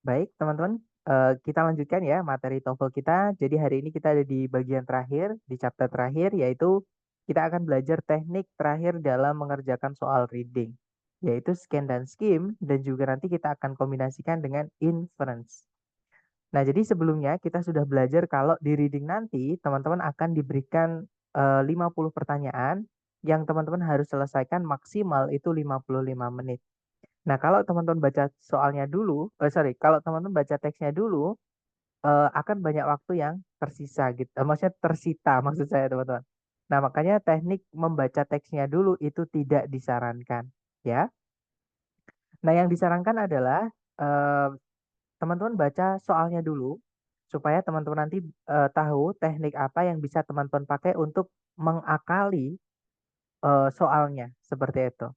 Baik, teman-teman, kita lanjutkan ya materi TOEFL kita. Jadi hari ini kita ada di bagian terakhir, di chapter terakhir, yaitu kita akan belajar teknik terakhir dalam mengerjakan soal reading, yaitu scan dan skim, dan juga nanti kita akan kombinasikan dengan inference. Nah, jadi sebelumnya kita sudah belajar kalau di reading nanti teman-teman akan diberikan 50 pertanyaan yang teman-teman harus selesaikan maksimal itu 55 menit. Nah, kalau teman-teman baca soalnya dulu, sorry, kalau teman-teman baca teksnya dulu, akan banyak waktu yang tersisa gitu, maksudnya tersita maksud saya teman-teman. Nah, makanya teknik membaca teksnya dulu itu tidak disarankan, ya. Nah, yang disarankan adalah, teman-teman baca soalnya dulu, supaya teman-teman nanti, tahu teknik apa yang bisa teman-teman pakai untuk mengakali, soalnya, seperti itu.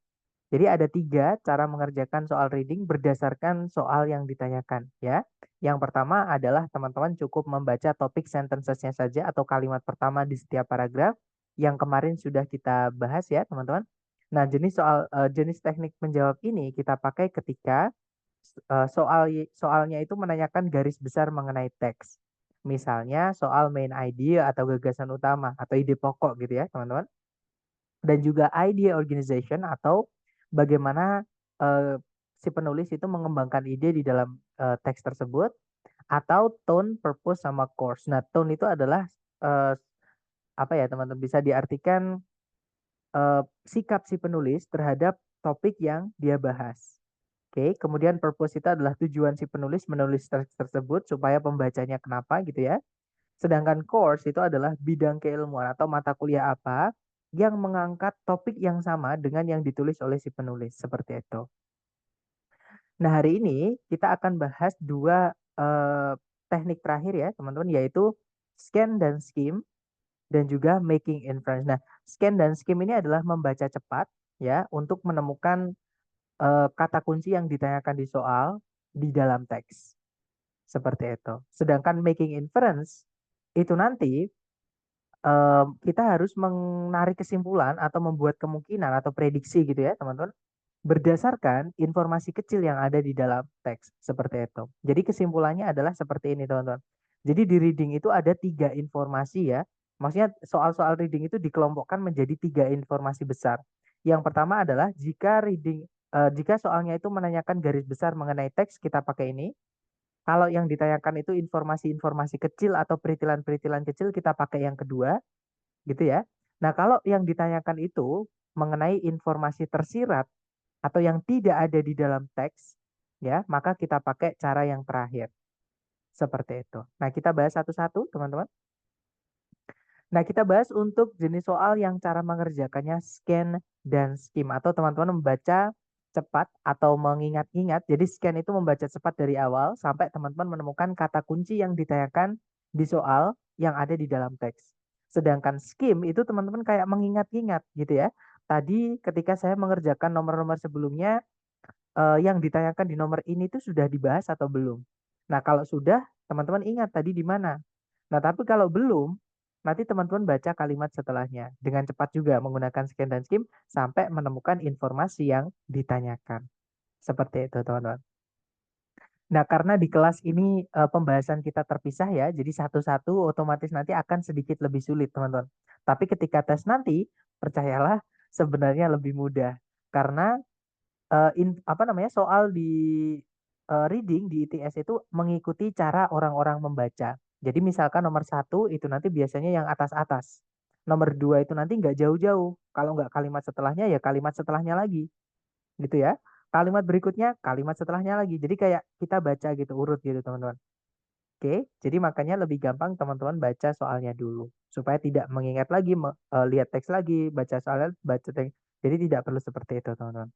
Jadi ada 3 cara mengerjakan soal reading berdasarkan soal yang ditanyakan ya. Yang pertama adalah teman-teman cukup membaca topik sentences-nya saja atau kalimat pertama di setiap paragraf yang kemarin sudah kita bahas ya teman-teman. Nah jenis teknik menjawab ini kita pakai ketika soalnya itu menanyakan garis besar mengenai teks. Misalnya soal main idea atau gagasan utama atau ide pokok gitu ya teman-teman. Dan juga idea organization atau bagaimana, si penulis itu mengembangkan ide di dalam, teks tersebut, atau tone, purpose, sama course. Nah, tone itu adalah, eee, apa ya teman-teman, bisa diartikan, sikap si penulis terhadap topik yang dia bahas. Oke, kemudian purpose itu adalah tujuan si penulis menulis teks tersebut supaya pembacanya kenapa gitu ya. Sedangkan course itu adalah bidang keilmuan atau mata kuliah apa yang mengangkat topik yang sama dengan yang ditulis oleh si penulis, seperti itu. Nah, hari ini kita akan bahas 2 teknik terakhir ya, teman-teman, yaitu scan dan skim dan juga making inference. Nah, scan dan skim ini adalah membaca cepat ya, untuk menemukan, kata kunci yang ditanyakan di soal di dalam teks, seperti itu. Sedangkan making inference itu nanti kita harus menarik kesimpulan atau membuat kemungkinan atau prediksi gitu ya teman-teman, berdasarkan informasi kecil yang ada di dalam teks, seperti itu. Jadi kesimpulannya adalah seperti ini teman-teman. Jadi di reading itu ada 3 informasi ya, maksudnya soal-soal reading itu dikelompokkan menjadi 3 informasi besar. Yang pertama adalah jika soalnya itu menanyakan garis besar mengenai teks, kita pakai ini. Kalau yang ditanyakan itu informasi-informasi kecil atau peritilan-peritilan kecil, kita pakai yang kedua. Gitu ya. Nah, kalau yang ditanyakan itu mengenai informasi tersirat atau yang tidak ada di dalam teks, ya, maka kita pakai cara yang terakhir, seperti itu. Nah, kita bahas satu-satu, teman-teman. Nah, kita bahas untuk jenis soal yang cara mengerjakannya scan dan skim atau teman-teman membaca cepat atau mengingat-ingat. Jadi scan itu membaca cepat dari awal sampai teman-teman menemukan kata kunci yang ditanyakan di soal yang ada di dalam teks. Sedangkan skim itu teman-teman kayak mengingat-ingat gitu ya. Tadi ketika saya mengerjakan nomor-nomor sebelumnya, yang ditanyakan di nomor ini tuh sudah dibahas atau belum? Nah, kalau sudah, teman-teman ingat tadi di mana. Nah, tapi kalau belum, nanti teman-teman baca kalimat setelahnya dengan cepat juga menggunakan scan dan skim sampai menemukan informasi yang ditanyakan. Seperti itu, teman-teman. Nah, karena di kelas ini pembahasan kita terpisah ya, jadi satu-satu otomatis nanti akan sedikit lebih sulit, teman-teman. Tapi ketika tes nanti, percayalah sebenarnya lebih mudah. Karena apa namanya, soal di, reading di ITS itu mengikuti cara orang-orang membaca. Jadi misalkan nomor satu itu nanti biasanya yang atas-atas, nomor 2 itu nanti nggak jauh-jauh, kalau nggak kalimat setelahnya ya kalimat setelahnya lagi, gitu ya. Kalimat berikutnya, kalimat setelahnya lagi. Jadi kayak kita baca gitu, urut gitu teman-teman. Oke, jadi makanya lebih gampang teman-teman baca soalnya dulu, supaya tidak mengingat lagi, lihat teks lagi, baca soalnya, baca teks. Jadi tidak perlu seperti itu teman-teman.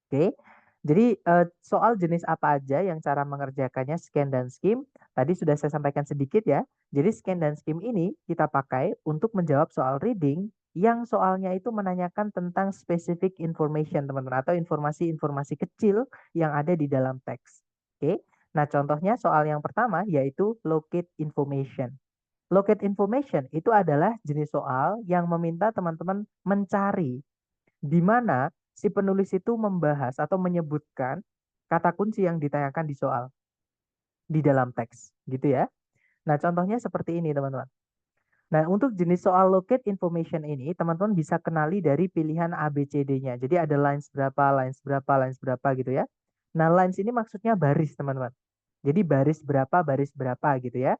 Oke. Jadi, soal jenis apa aja yang cara mengerjakannya scan dan skim, tadi sudah saya sampaikan sedikit ya. Jadi scan dan skim ini kita pakai untuk menjawab soal reading yang soalnya itu menanyakan tentang specific information teman-teman, atau informasi-informasi kecil yang ada di dalam teks. Oke. Nah, contohnya soal yang pertama yaitu locate information. Locate information itu adalah jenis soal yang meminta teman-teman mencari di mana si penulis itu membahas atau menyebutkan kata kunci yang ditanyakan di soal. di dalam teks, gitu ya. Nah, contohnya seperti ini, teman-teman. Nah, untuk jenis soal locate information ini, teman-teman bisa kenali dari pilihan ABCD-nya. Jadi ada lines berapa, lines berapa, lines berapa gitu ya. Nah, lines ini maksudnya baris, teman-teman. Jadi baris berapa gitu ya.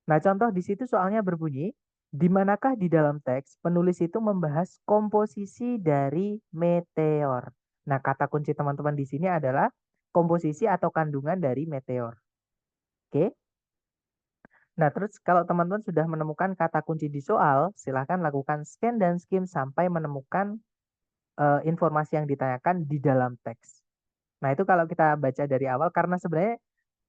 Nah, contoh di situ soalnya berbunyi, di manakah di dalam teks penulis itu membahas komposisi dari meteor. Nah, kata kunci teman-teman di sini adalah komposisi atau kandungan dari meteor. Oke. Nah, terus kalau teman-teman sudah menemukan kata kunci di soal, silahkan lakukan scan dan skim sampai menemukan informasi yang ditanyakan di dalam teks. Nah, itu kalau kita baca dari awal, karena sebenarnya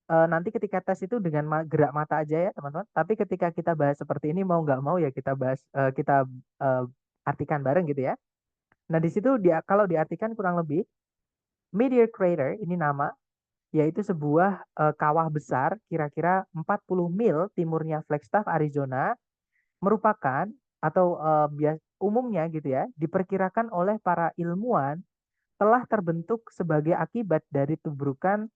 nanti ketika tes itu dengan gerak mata aja ya, teman-teman. Tapi ketika kita bahas seperti ini, mau nggak mau ya kita bahas, kita artikan bareng gitu ya. Nah, di situ dia kalau diartikan kurang lebih, Meteor Crater ini nama, yaitu sebuah kawah besar kira-kira 40 mil timurnya Flagstaff, Arizona, merupakan atau umumnya gitu ya, diperkirakan oleh para ilmuwan telah terbentuk sebagai akibat dari tubrukan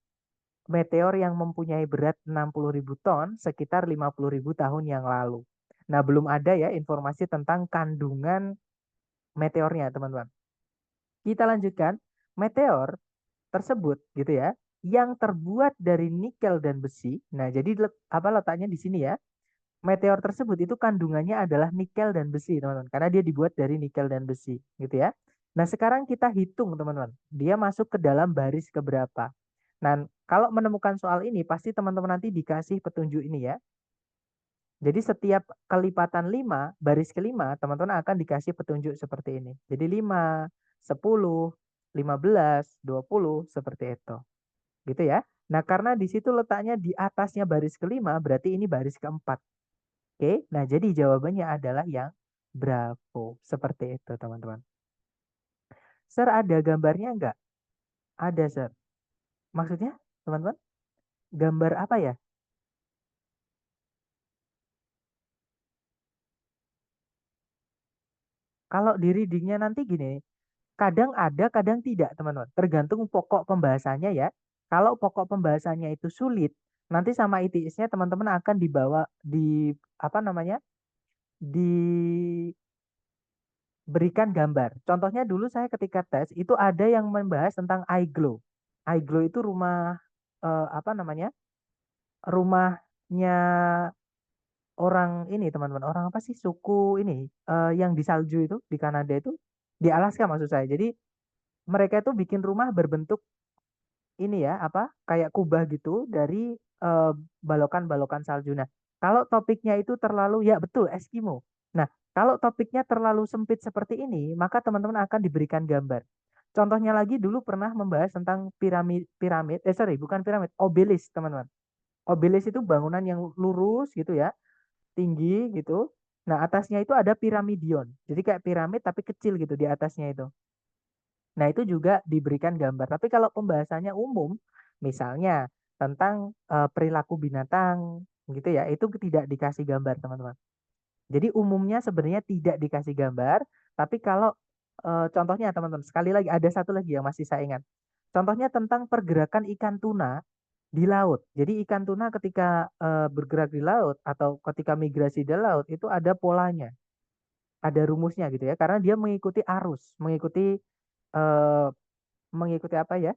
meteor yang mempunyai berat 60.000 ton sekitar 50.000 tahun yang lalu. Nah, belum ada ya informasi tentang kandungan meteornya, teman-teman. Kita lanjutkan. Meteor tersebut gitu ya, yang terbuat dari nikel dan besi. Nah, jadi apa letaknya di sini ya? Meteor tersebut itu kandungannya adalah nikel dan besi, teman-teman, karena dia dibuat dari nikel dan besi, gitu ya. Nah, sekarang kita hitung, teman-teman, dia masuk ke dalam baris keberapa. Nah, kalau menemukan soal ini, pasti teman-teman nanti dikasih petunjuk ini ya. Jadi setiap kelipatan 5, baris kelima, teman-teman akan dikasih petunjuk seperti ini. Jadi 5, 10, 15, 20, seperti itu. Gitu ya. Nah, karena di situ letaknya di atasnya baris kelima, berarti ini baris keempat. Oke, nah jadi jawabannya adalah yang Bravo. Seperti itu, teman-teman. Sir, ada gambarnya enggak? Ada, Sir. Maksudnya, teman-teman, gambar apa ya? Kalau di readingnya nanti gini, kadang ada, kadang tidak, teman-teman. Tergantung pokok pembahasannya ya. Kalau pokok pembahasannya itu sulit, nanti sama ITS-nya teman-teman akan dibawa di apa namanya? Diberikan gambar. Contohnya dulu saya ketika tes itu ada yang membahas tentang iGlow. iGlow itu rumah apa namanya? Rumahnya orang ini, teman-teman. Orang apa sih suku ini yang di salju itu di Kanada itu, di Alaska maksud saya. Jadi mereka itu bikin rumah berbentuk ini ya, apa? Kayak kubah gitu dari balokan-balokan salju. Nah, kalau topiknya itu terlalu ya betul Eskimo. Nah, kalau topiknya terlalu sempit seperti ini, maka teman-teman akan diberikan gambar. Contohnya lagi dulu pernah membahas tentang piramid piramid, sorry, bukan piramid, obelis, teman-teman. Obelis itu bangunan yang lurus gitu ya, tinggi gitu. Nah, atasnya itu ada piramidion. Jadi kayak piramid tapi kecil gitu di atasnya itu. Nah, itu juga diberikan gambar. Tapi kalau pembahasannya umum, misalnya tentang perilaku binatang gitu ya, itu tidak dikasih gambar, teman-teman. Jadi umumnya sebenarnya tidak dikasih gambar, tapi kalau contohnya teman-teman, sekali lagi ada satu lagi yang masih saya ingat. Contohnya tentang pergerakan ikan tuna di laut. Jadi ikan tuna ketika bergerak di laut atau ketika migrasi di laut itu ada polanya, ada rumusnya gitu ya. Karena dia mengikuti arus, eh, mengikuti apa ya?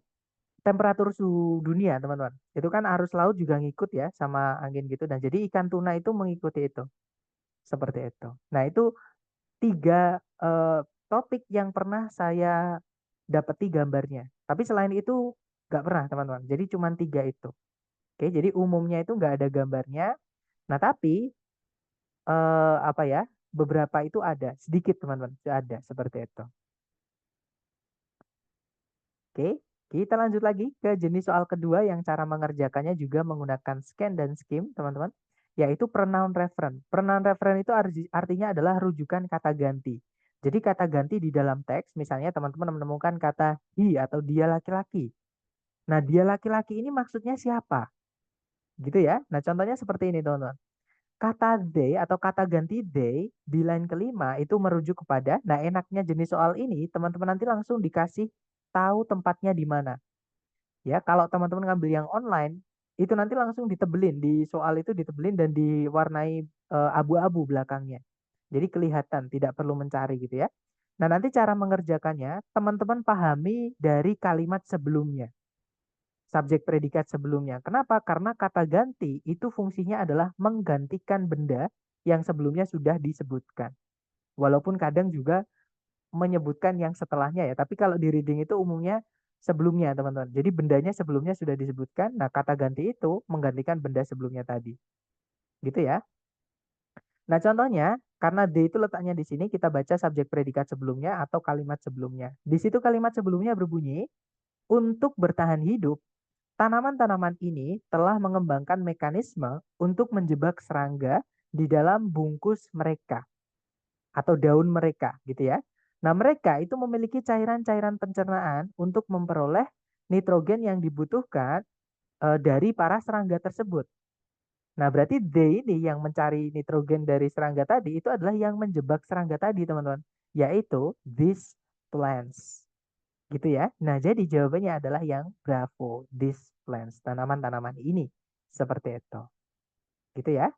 Temperatur suhu dunia, teman-teman. Itu kan arus laut juga ngikut ya sama angin gitu. Dan jadi ikan tuna itu mengikuti itu, seperti itu. Nah, itu tiga topik yang pernah saya dapati gambarnya. Tapi selain itu nggak pernah, teman-teman. Jadi cuma tiga itu. Oke, jadi umumnya itu nggak ada gambarnya. Nah, tapi apa ya? Beberapa itu ada, sedikit teman-teman, itu ada seperti itu. Oke, kita lanjut lagi ke jenis soal kedua yang cara mengerjakannya juga menggunakan scan dan skim, teman-teman, yaitu pronoun referen. Pronoun referen itu artinya adalah rujukan kata ganti. Jadi kata ganti di dalam teks, misalnya teman-teman menemukan kata he atau dia laki-laki. Nah, dia laki-laki ini maksudnya siapa? Gitu ya. Nah, contohnya seperti ini, teman-teman. Kata they atau kata ganti they di line kelima itu merujuk kepada, nah enaknya jenis soal ini, teman-teman nanti langsung dikasih tahu tempatnya di mana. Ya, kalau teman-teman ngambil yang online, itu nanti langsung ditebelin, di soal itu ditebelin dan diwarnai abu-abu belakangnya. Jadi kelihatan, tidak perlu mencari gitu ya. Nah, nanti cara mengerjakannya, teman-teman pahami dari kalimat sebelumnya, subjek predikat sebelumnya. Kenapa? Karena kata ganti itu fungsinya adalah menggantikan benda yang sebelumnya sudah disebutkan. Walaupun kadang juga menyebutkan yang setelahnya ya, tapi kalau di reading itu umumnya sebelumnya, teman-teman. Jadi bendanya sebelumnya sudah disebutkan, nah kata ganti itu menggantikan benda sebelumnya tadi. Gitu ya. Nah, contohnya, karena D itu letaknya di sini, kita baca subjek predikat sebelumnya atau kalimat sebelumnya. Di situ kalimat sebelumnya berbunyi, untuk bertahan hidup, tanaman-tanaman ini telah mengembangkan mekanisme untuk menjebak serangga di dalam bungkus mereka atau daun mereka, gitu ya. Nah, mereka itu memiliki cairan-cairan pencernaan untuk memperoleh nitrogen yang dibutuhkan dari para serangga tersebut. Nah, berarti D ini yang mencari nitrogen dari serangga tadi itu adalah yang menjebak serangga tadi, teman-teman, yaitu these plants. Gitu ya. Nah, jadi jawabannya adalah yang bravo, these plants, tanaman-tanaman ini. Seperti itu. Gitu ya.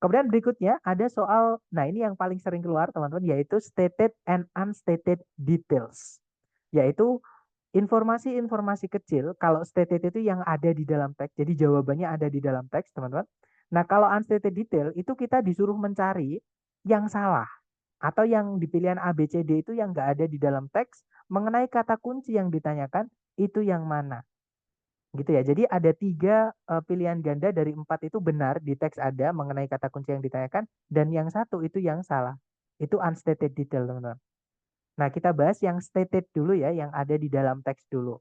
Kemudian berikutnya ada soal, nah ini yang paling sering keluar teman-teman, yaitu stated and unstated details. Yaitu informasi-informasi kecil, kalau stated itu yang ada di dalam teks, jadi jawabannya ada di dalam teks teman-teman. Nah, kalau unstated detail itu kita disuruh mencari yang salah atau yang di pilihan A, B, C, D itu yang nggak ada di dalam teks mengenai kata kunci yang ditanyakan itu yang mana. Gitu ya. Jadi ada 3 pilihan ganda dari 4 itu benar di teks ada mengenai kata kunci yang ditanyakan dan yang satu itu yang salah. Itu unstated detail, teman-teman. Nah, kita bahas yang stated dulu ya, yang ada di dalam teks dulu.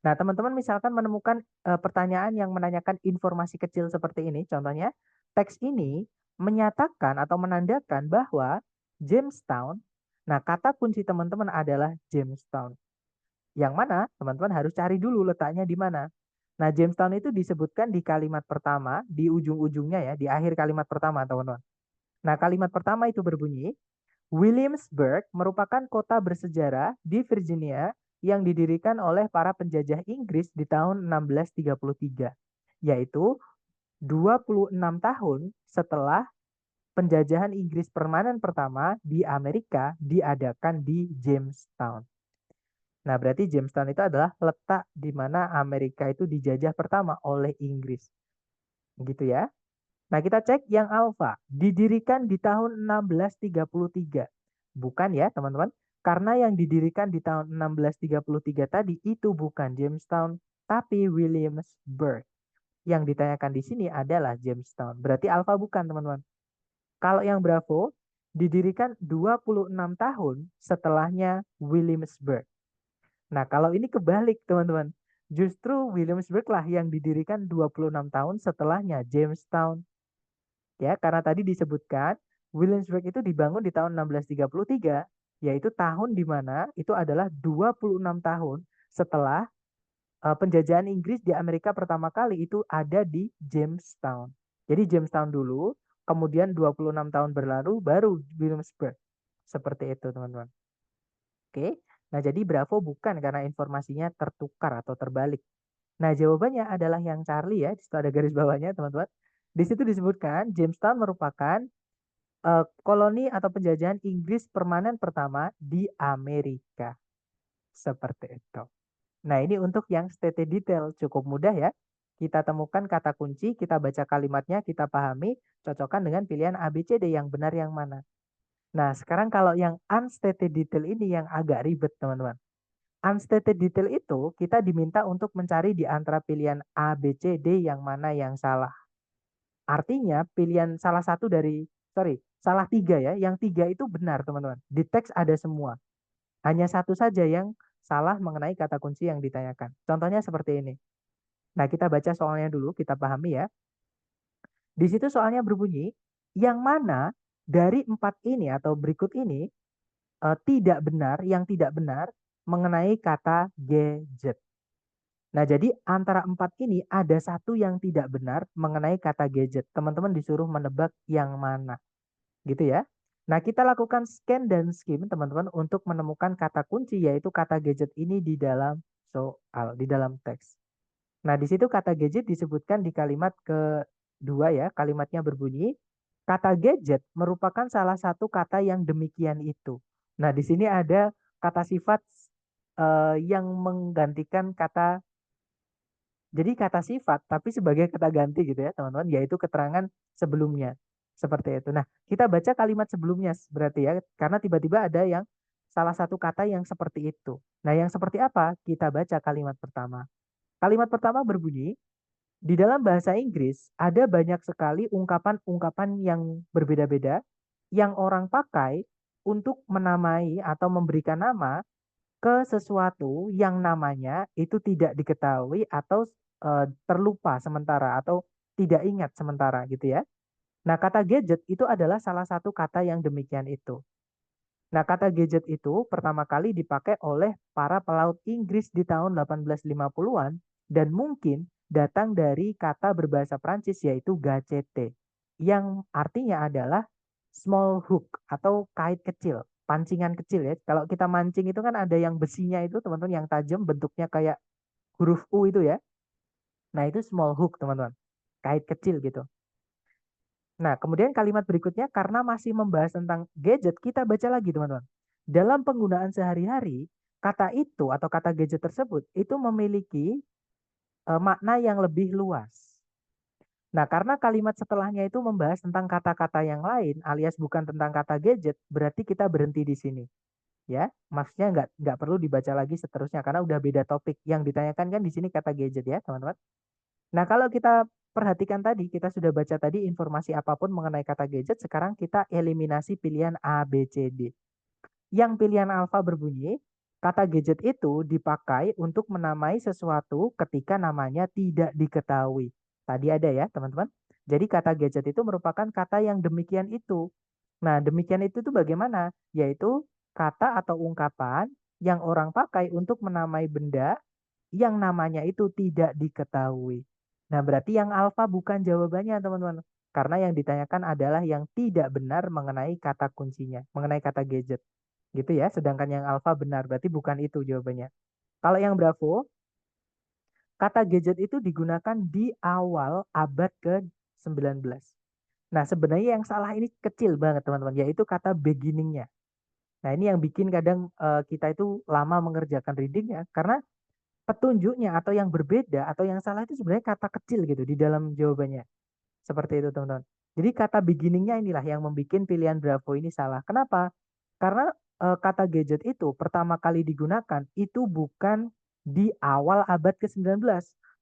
Nah, teman-teman misalkan menemukan pertanyaan yang menanyakan informasi kecil seperti ini, contohnya teks ini menyatakan atau menandakan bahwa Jamestown, nah kata kunci teman-teman adalah Jamestown. Yang mana teman-teman harus cari dulu letaknya di mana. Nah, Jamestown itu disebutkan di kalimat pertama, di ujung-ujungnya ya, di akhir kalimat pertama, teman-teman. Nah, kalimat pertama itu berbunyi, Williamsburg merupakan kota bersejarah di Virginia yang didirikan oleh para penjajah Inggris di tahun 1633, yaitu 26 tahun setelah penjajahan Inggris permanen pertama di Amerika diadakan di Jamestown. Nah, berarti Jamestown itu adalah letak di mana Amerika itu dijajah pertama oleh Inggris. Gitu ya. Nah, kita cek yang alfa. Didirikan di tahun 1633. Bukan ya, teman-teman. Karena yang didirikan di tahun 1633 tadi itu bukan Jamestown, tapi Williamsburg. Yang ditanyakan di sini adalah Jamestown. Berarti alfa bukan, teman-teman. Kalau yang Bravo, didirikan 26 tahun setelahnya Williamsburg. Nah, kalau ini kebalik, teman-teman. Justru Williamsburg lah yang didirikan 26 tahun setelahnya Jamestown. Ya, karena tadi disebutkan Williamsburg itu dibangun di tahun 1633, yaitu tahun di mana itu adalah 26 tahun setelah penjajahan Inggris di Amerika pertama kali itu ada di Jamestown. Jadi Jamestown dulu, kemudian 26 tahun berlalu baru Williamsburg. Seperti itu, teman-teman. Oke. Nah, jadi Bravo bukan karena informasinya tertukar atau terbalik. Nah, jawabannya adalah yang Charlie ya. Di situ ada garis bawahnya, teman-teman. Di situ disebutkan Jamestown merupakan koloni atau penjajahan Inggris permanen pertama di Amerika. Seperti itu. Nah, ini untuk yang stated detail. Cukup mudah ya. Kita temukan kata kunci, kita baca kalimatnya, kita pahami, cocokkan dengan pilihan A, B, C, D yang benar yang mana. Nah, sekarang kalau yang unstated detail ini yang agak ribet, teman-teman. Unstated detail itu kita diminta untuk mencari di antara pilihan A, B, C, D yang mana yang salah. Artinya pilihan salah satu dari, salah 3 ya. Yang 3 itu benar, teman-teman. Di teks ada semua. Hanya satu saja yang salah mengenai kata kunci yang ditanyakan. Contohnya seperti ini. Nah, kita baca soalnya dulu, kita pahami ya. Di situ soalnya berbunyi, yang mana dari 4 ini atau berikut ini tidak benar, yang tidak benar mengenai kata gadget. Nah, jadi antara 4 ini ada satu yang tidak benar mengenai kata gadget. Teman-teman disuruh menebak yang mana. Gitu ya. Nah, kita lakukan scan dan skim, teman-teman, untuk menemukan kata kunci, yaitu kata gadget ini di dalam soal, di dalam teks. Nah, di situ kata gadget disebutkan di kalimat kedua ya, kalimatnya berbunyi, kata gadget merupakan salah satu kata yang demikian itu. Nah, di sini ada kata sifat yang menggantikan kata, jadi kata sifat tapi sebagai kata ganti gitu ya teman-teman, yaitu keterangan sebelumnya. Seperti itu. Nah, kita baca kalimat sebelumnya berarti ya, karena tiba-tiba ada yang salah satu kata yang seperti itu. Nah, yang seperti apa? Kita baca kalimat pertama. Kalimat pertama berbunyi, di dalam bahasa Inggris ada banyak sekali ungkapan-ungkapan yang berbeda-beda yang orang pakai untuk menamai atau memberikan nama ke sesuatu yang namanya itu tidak diketahui atau terlupa sementara atau tidak ingat sementara gitu ya. Nah, kata gadget itu adalah salah satu kata yang demikian itu. Nah, kata gadget itu pertama kali dipakai oleh para pelaut Inggris di tahun 1850-an dan mungkin datang dari kata berbahasa Prancis yaitu gacete yang artinya adalah small hook atau kait kecil, pancingan kecil ya. Kalau kita mancing itu kan ada yang besinya itu teman-teman yang tajam bentuknya kayak huruf U itu ya. Nah, itu small hook teman-teman. Kait kecil gitu. Nah, kemudian kalimat berikutnya karena masih membahas tentang gadget, kita baca lagi teman-teman. Dalam penggunaan sehari-hari, kata itu atau kata gadget tersebut itu memiliki makna yang lebih luas. Nah, karena kalimat setelahnya itu membahas tentang kata-kata yang lain alias bukan tentang kata gadget, berarti kita berhenti di sini. Ya, maksudnya nggak perlu dibaca lagi seterusnya karena udah beda topik. Yang ditanyakan kan di sini kata gadget ya, teman-teman. Nah, kalau kita perhatikan tadi, kita sudah baca tadi informasi apapun mengenai kata gadget, sekarang kita eliminasi pilihan A, B, C, D. Yang pilihan alfa berbunyi, kata gadget itu dipakai untuk menamai sesuatu ketika namanya tidak diketahui. Tadi ada ya, teman-teman. Jadi kata gadget itu merupakan kata yang demikian itu. Nah, demikian itu tuh bagaimana? Yaitu kata atau ungkapan yang orang pakai untuk menamai benda yang namanya itu tidak diketahui. Nah, berarti yang alfa bukan jawabannya, teman-teman. Karena yang ditanyakan adalah yang tidak benar mengenai kata kuncinya, mengenai kata gadget. Gitu ya, sedangkan yang alfa benar, berarti bukan itu jawabannya. Kalau yang bravo, kata gadget itu digunakan di awal abad ke-19. Nah, sebenarnya yang salah ini kecil banget, teman-teman, yaitu kata beginningnya. Nah, ini yang bikin kadang kita itu lama mengerjakan readingnya, karena petunjuknya atau yang berbeda atau yang salah itu sebenarnya kata kecil gitu di dalam jawabannya. Seperti itu teman-teman. Jadi kata beginningnya inilah yang membuat pilihan Bravo ini salah. Kenapa? Karena kata gadget itu pertama kali digunakan itu bukan di awal abad ke-19,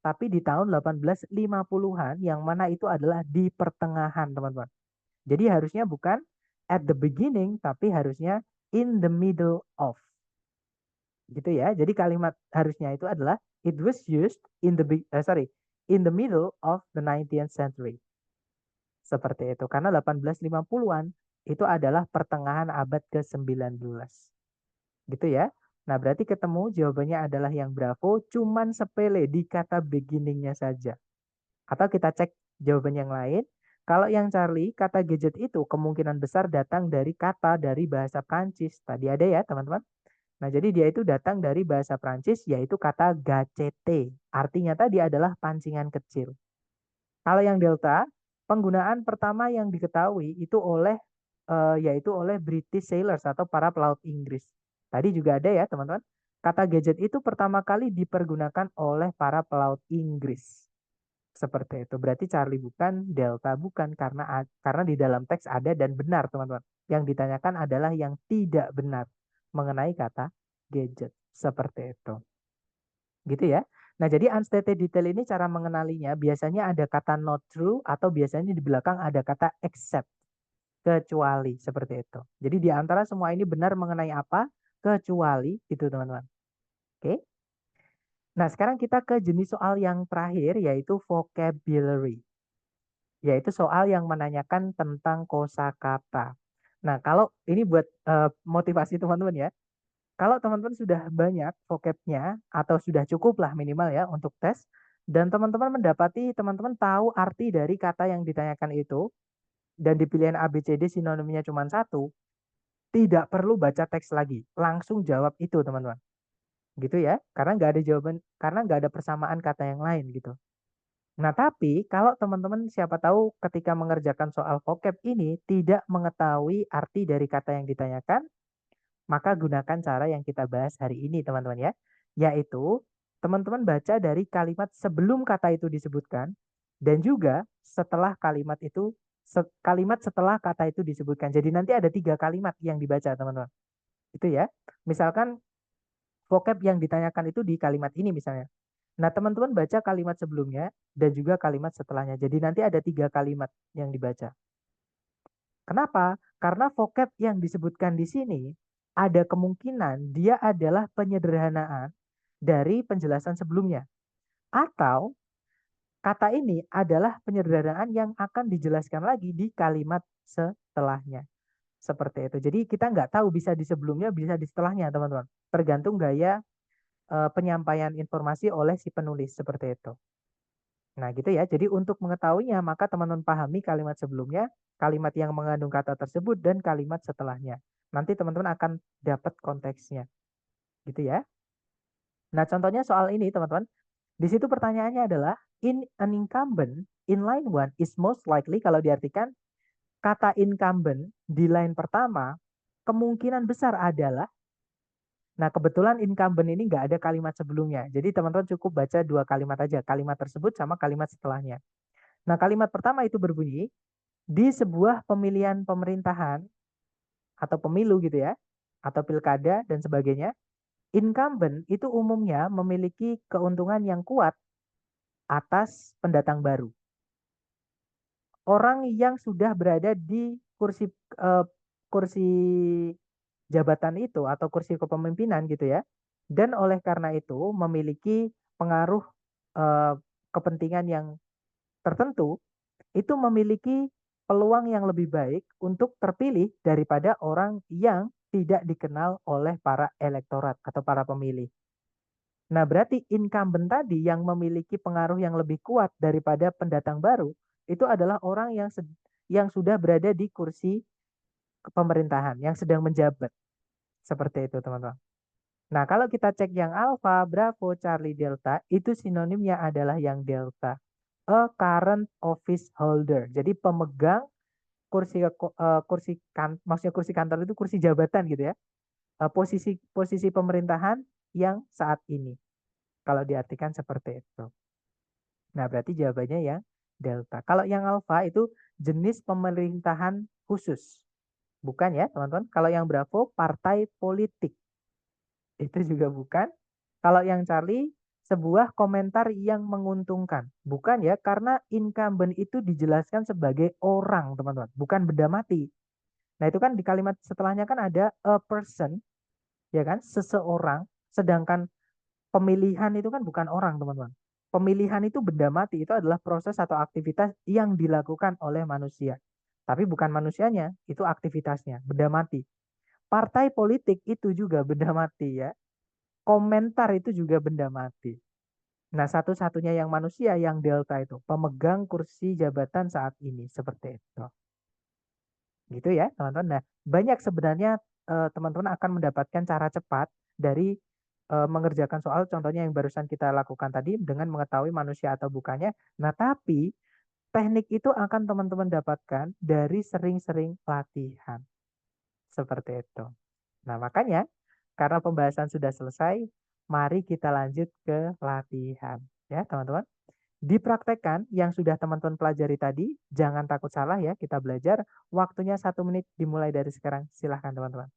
tapi di tahun 1850-an yang mana itu adalah di pertengahan teman-teman. Jadi harusnya bukan at the beginning, tapi harusnya in the middle of. Gitu ya. Jadi kalimat harusnya itu adalah it was used in the middle of the 19th century. Seperti itu. Karena 1850-an itu adalah pertengahan abad ke-19. Gitu ya. Nah, berarti ketemu jawabannya adalah yang Bravo, cuman sepele di kata beginningnya saja. Atau kita cek jawaban yang lain. Kalau yang Charlie, kata gadget itu kemungkinan besar datang dari kata dari bahasa Prancis. Tadi ada ya, teman-teman. Nah, jadi dia itu datang dari bahasa Prancis yaitu kata gacete. Artinya tadi adalah pancingan kecil. Kalau yang delta, penggunaan pertama yang diketahui itu yaitu oleh British sailors atau para pelaut Inggris. Tadi juga ada ya, teman-teman. Kata gadget itu pertama kali dipergunakan oleh para pelaut Inggris. Seperti itu. Berarti Charlie bukan, delta bukan karena di dalam teks ada dan benar, teman-teman. Yang ditanyakan adalah yang tidak benar mengenai kata gadget. Seperti itu. Gitu ya. Nah, jadi unstated detail ini cara mengenalinya biasanya ada kata not true atau biasanya di belakang ada kata except, kecuali seperti itu. Jadi di antara semua ini benar mengenai apa? Kecuali itu, teman-teman. Oke. Nah, sekarang kita ke jenis soal yang terakhir yaitu vocabulary. Yaitu soal yang menanyakan tentang kosakata. Nah, kalau ini buat motivasi teman-teman ya. Kalau teman-teman sudah banyak vocabnya atau sudah cukup lah minimal ya untuk tes dan teman-teman mendapati teman-teman tahu arti dari kata yang ditanyakan itu dan di pilihan A, B, C, D sinonimnya cuma satu, tidak perlu baca teks lagi, langsung jawab itu teman-teman. gitu ya, karena nggak ada jawaban, karena nggak ada persamaan kata yang lain gitu. Nah, tapi kalau teman-teman siapa tahu ketika mengerjakan soal vocab ini tidak mengetahui arti dari kata yang ditanyakan, maka gunakan cara yang kita bahas hari ini, teman-teman ya. Yaitu, teman-teman baca dari kalimat sebelum kata itu disebutkan dan juga setelah kalimat itu kalimat setelah kata itu disebutkan. Jadi nanti ada 3 kalimat yang dibaca, teman-teman. Itu ya. Misalkan vocab yang ditanyakan itu di kalimat ini misalnya. Nah, teman-teman baca kalimat sebelumnya dan juga kalimat setelahnya. Jadi nanti ada 3 kalimat yang dibaca. Kenapa? Karena vocab yang disebutkan di sini ada kemungkinan dia adalah penyederhanaan dari penjelasan sebelumnya. Atau kata ini adalah penyederhanaan yang akan dijelaskan lagi di kalimat setelahnya. Seperti itu. Jadi kita nggak tahu bisa di sebelumnya, bisa di setelahnya, teman-teman. Tergantung gaya penyampaian informasi oleh si penulis seperti itu. Nah, gitu ya. Jadi untuk mengetahuinya, maka teman-teman pahami kalimat sebelumnya, kalimat yang mengandung kata tersebut, dan kalimat setelahnya. Nanti teman-teman akan dapat konteksnya. Gitu ya. Nah, contohnya soal ini, teman-teman. Di situ pertanyaannya adalah, in an incumbent, in line one is most likely, kalau diartikan, kata incumbent di line pertama, kemungkinan besar adalah. Nah, kebetulan incumbent ini nggak ada kalimat sebelumnya. Jadi teman-teman cukup baca 2 kalimat aja. Kalimat tersebut sama kalimat setelahnya. Nah, kalimat pertama itu berbunyi, di sebuah pemilihan pemerintahan atau pemilu gitu ya, atau pilkada dan sebagainya, incumbent itu umumnya memiliki keuntungan yang kuat atas pendatang baru. Orang yang sudah berada di eh, kursi jabatan itu atau kursi kepemimpinan gitu ya. Dan oleh karena itu memiliki pengaruh eh, kepentingan yang tertentu, itu memiliki peluang yang lebih baik untuk terpilih daripada orang yang tidak dikenal oleh para elektorat atau para pemilih. Nah, berarti incumbent tadi yang memiliki pengaruh yang lebih kuat daripada pendatang baru, itu adalah orang yang sudah berada di kursi pemerintahan, yang sedang menjabat. Seperti itu, teman-teman. Nah, kalau kita cek yang Alpha, Bravo, Charlie, Delta, itu sinonimnya adalah yang Delta. A current office holder. Jadi pemegang maksudnya kursi kantor itu kursi jabatan gitu ya. Posisi posisi pemerintahan yang saat ini. Kalau diartikan seperti itu. Nah, berarti jawabannya yang Delta. Kalau yang Alpha itu jenis pemerintahan khusus. Bukan ya, teman-teman. Kalau yang Bravo, partai politik. Itu juga bukan. Kalau yang Charlie, sebuah komentar yang menguntungkan. Bukan ya, karena incumbent itu dijelaskan sebagai orang, teman-teman. Bukan benda mati. Nah, itu kan di kalimat setelahnya kan ada a person, ya kan, seseorang. Sedangkan pemilihan itu kan bukan orang, teman-teman. Pemilihan itu benda mati, itu adalah proses atau aktivitas yang dilakukan oleh manusia. Tapi bukan manusianya, itu aktivitasnya, benda mati. Partai politik itu juga benda mati ya. Komentar itu juga benda mati. Nah, satu-satunya yang manusia yang delta itu pemegang kursi jabatan saat ini seperti itu. Gitu ya, teman-teman. Nah, banyak sebenarnya teman-teman akan mendapatkan cara cepat dari mengerjakan soal contohnya yang barusan kita lakukan tadi dengan mengetahui manusia atau bukannya. Nah, tapi teknik itu akan teman-teman dapatkan dari sering-sering latihan. Seperti itu. Nah, makanya karena pembahasan sudah selesai, mari kita lanjut ke latihan. Ya, teman-teman. Dipraktekkan yang sudah teman-teman pelajari tadi, jangan takut salah ya, kita belajar. Waktunya 1 menit dimulai dari sekarang. Silahkan teman-teman.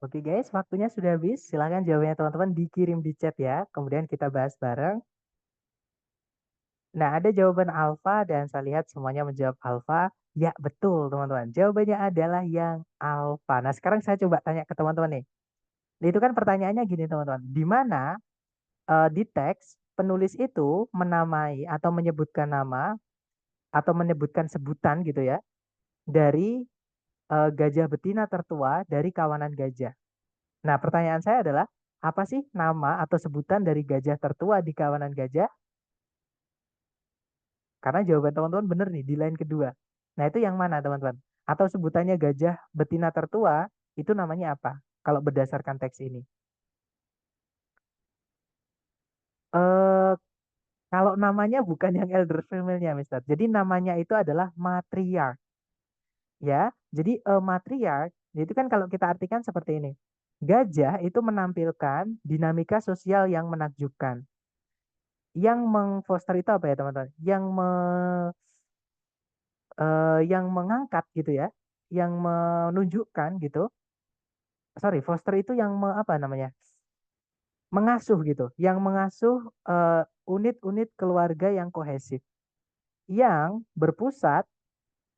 Oke guys, waktunya sudah habis. Silahkan jawabannya teman-teman dikirim di chat ya. Kemudian kita bahas bareng. Nah, ada jawaban alfa dan saya lihat semuanya menjawab alfa. Ya, betul teman-teman. Jawabannya adalah yang alfa. Nah, sekarang saya coba tanya ke teman-teman nih. Itu kan pertanyaannya gini teman-teman. Di mana di teks penulis itu menamai atau menyebutkan nama atau menyebutkan sebutan gitu ya dari gajah betina tertua dari kawanan gajah. Nah, pertanyaan saya adalah apa sih nama atau sebutan dari gajah tertua di kawanan gajah? Karena jawaban teman-teman benar nih di line kedua. Nah, itu yang mana teman-teman? Atau sebutannya gajah betina tertua itu namanya apa? Kalau berdasarkan teks ini. Eh, kalau namanya bukan yang elder female-nya, Mister. Jadi namanya itu adalah matriarch. Ya, jadi matriarch itu kan kalau kita artikan seperti ini. Gajah itu menampilkan dinamika sosial yang menakjubkan. Yang mengfoster itu apa ya teman-teman? Yang mengangkat gitu ya, yang menunjukkan gitu. Sorry, foster itu yang apa namanya? Mengasuh gitu, yang mengasuh unit-unit keluarga yang kohesif, yang berpusat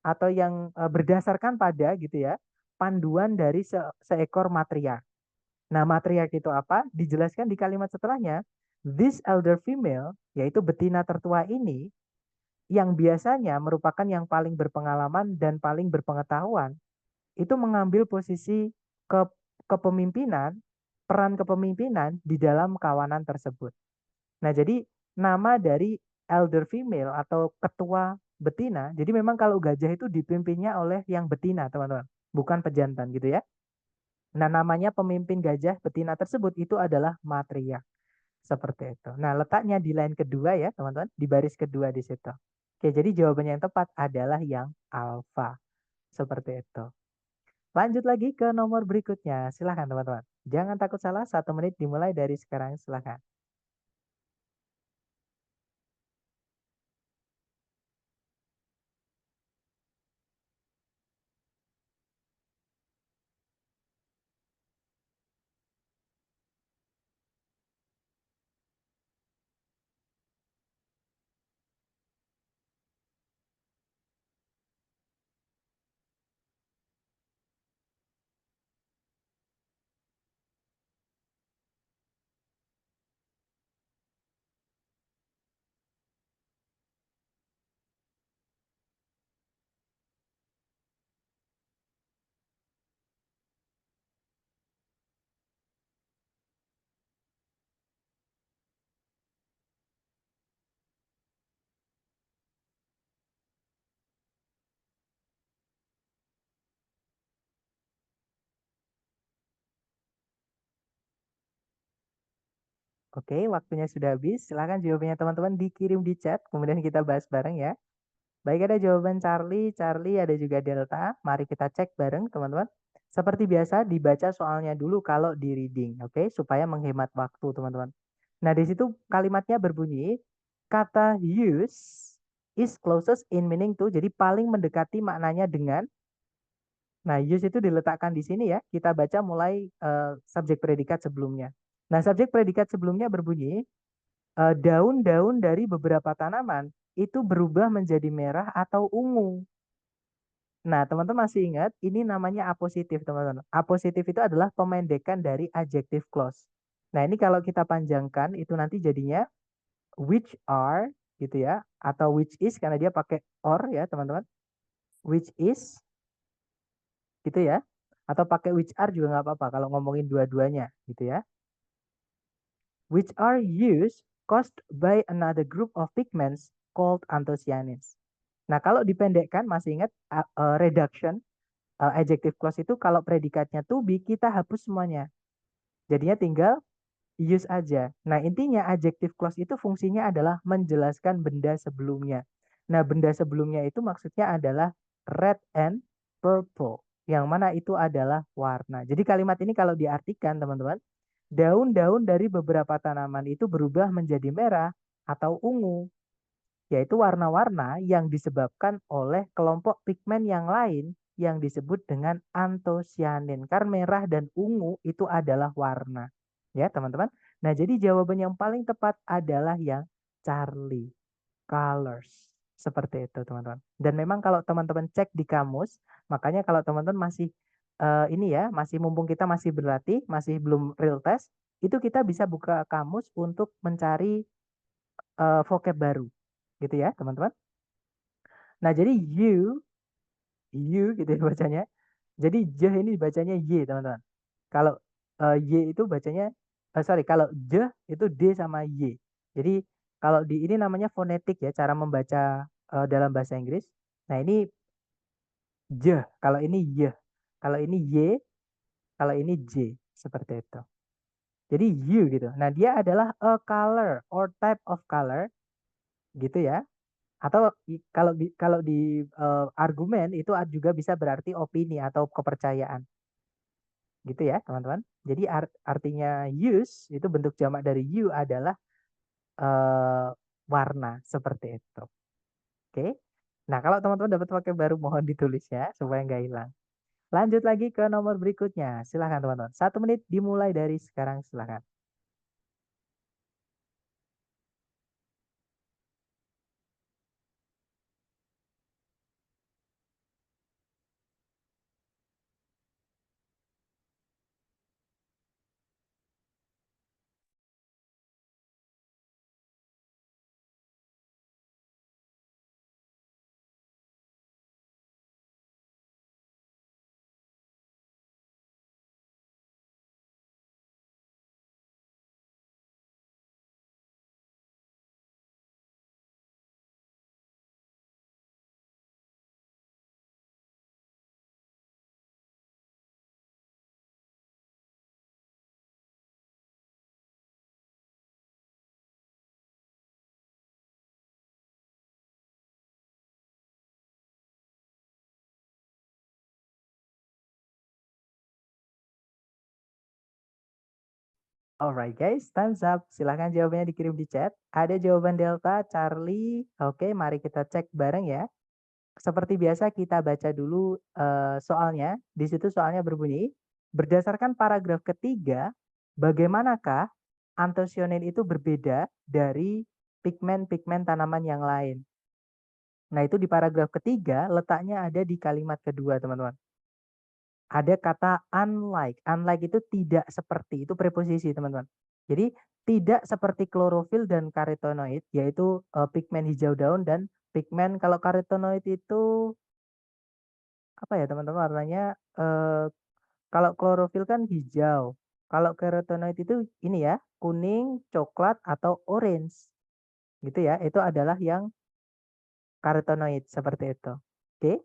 atau yang berdasarkan pada gitu ya, panduan dari seekor matriark. Nah, matriark itu apa? Dijelaskan di kalimat setelahnya. This elder female, yaitu betina tertua ini, yang biasanya merupakan yang paling berpengalaman dan paling berpengetahuan, itu mengambil posisi ke kepemimpinan, peran kepemimpinan di dalam kawanan tersebut. Nah, jadi nama dari elder female atau ketua betina, jadi memang kalau gajah itu dipimpinnya oleh yang betina, teman-teman, bukan pejantan gitu ya. Nah, namanya pemimpin gajah betina tersebut itu adalah matriark. Seperti itu. Nah, letaknya di line kedua ya, teman-teman, di baris kedua di situ. Oke, jadi jawabannya yang tepat adalah yang alfa. Seperti itu. Lanjut lagi ke nomor berikutnya. Silahkan teman-teman. Jangan takut salah, 1 menit dimulai dari sekarang. Silahkan. Oke, waktunya sudah habis. Silahkan jawabannya teman-teman dikirim di chat. Kemudian kita bahas bareng ya. Baik, ada jawaban Charlie, Charlie ada juga Delta. Mari kita cek bareng teman-teman. Seperti biasa dibaca soalnya dulu kalau di reading, oke, supaya menghemat waktu teman-teman. Nah, di situ kalimatnya berbunyi kata use is closest in meaning to, jadi paling mendekati maknanya dengan. Nah, use itu diletakkan di sini ya. Kita baca mulai subjek predikat sebelumnya. Nah, subjek predikat sebelumnya berbunyi daun-daun dari beberapa tanaman itu berubah menjadi merah atau ungu. Nah, teman-teman masih ingat, ini namanya apositif, teman-teman. Apositif itu adalah pemendekan dari adjective clause. Nah, ini kalau kita panjangkan, itu nanti jadinya which are, gitu ya, atau which is, karena dia pakai or ya, teman-teman. Which is, gitu ya. Atau pakai which are juga nggak apa-apa, kalau ngomongin dua-duanya, gitu ya. Which are used caused by another group of pigments called anthocyanins. Nah, kalau dipendekkan, masih ingat reduction, adjective clause itu kalau predikatnya to be, kita hapus semuanya. Jadinya tinggal use aja. Nah, intinya adjective clause itu fungsinya adalah menjelaskan benda sebelumnya. Nah, benda sebelumnya itu maksudnya adalah red and purple. Yang mana itu adalah warna. Jadi kalimat ini kalau diartikan, teman-teman, daun-daun dari beberapa tanaman itu berubah menjadi merah atau ungu, yaitu warna-warna yang disebabkan oleh kelompok pigmen yang lain yang disebut dengan antosianin. Karena merah dan ungu itu adalah warna. Ya, teman-teman. Nah, jadi jawaban yang paling tepat adalah yang Charlie. Colors. Seperti itu, teman-teman. Dan memang kalau teman-teman cek di kamus, makanya kalau teman-teman masih ini ya, masih mumpung kita masih berlatih, masih belum real test, itu kita bisa buka kamus untuk mencari vocab baru. Gitu ya, teman-teman. Nah, jadi you gitu ya bacanya. Jadi j ini bacanya y, teman-teman. Kalau y itu bacanya sorry, kalau j itu d sama y. Jadi kalau di ini namanya fonetik ya, cara membaca dalam bahasa Inggris. Nah, ini j, kalau ini y, kalau ini y, kalau ini j, seperti itu. Jadi you gitu. Nah, dia adalah a color or type of color gitu ya. Atau kalau di argumen itu juga bisa berarti opini atau kepercayaan. Gitu ya, teman-teman. Jadi artinya use itu bentuk jamak dari you adalah warna seperti itu. Oke. Nah, kalau teman-teman dapat pakai baru mohon ditulis ya supaya nggak hilang. Lanjut lagi ke nomor berikutnya. Silahkan teman-teman. 1 menit dimulai dari sekarang, silahkan. Alright guys, thumbs up. Silahkan jawabannya dikirim di chat. Ada jawaban Delta, Charlie. Oke, mari kita cek bareng ya. Seperti biasa kita baca dulu soalnya. Di situ soalnya berbunyi, berdasarkan paragraf ketiga, bagaimanakah antosianin itu berbeda dari pigmen-pigmen tanaman yang lain? Nah, itu di paragraf ketiga letaknya ada di kalimat kedua, teman-teman. Ada kata unlike. Unlike itu tidak seperti, itu preposisi, teman-teman. Jadi tidak seperti klorofil dan karotenoid, yaitu pigmen hijau daun dan pigmen kalau karotenoid itu apa ya teman-teman warnanya kalau klorofil kan hijau. Kalau karotenoid itu ini ya, kuning, coklat atau orange. Gitu ya. Itu adalah yang karotenoid seperti itu. Oke.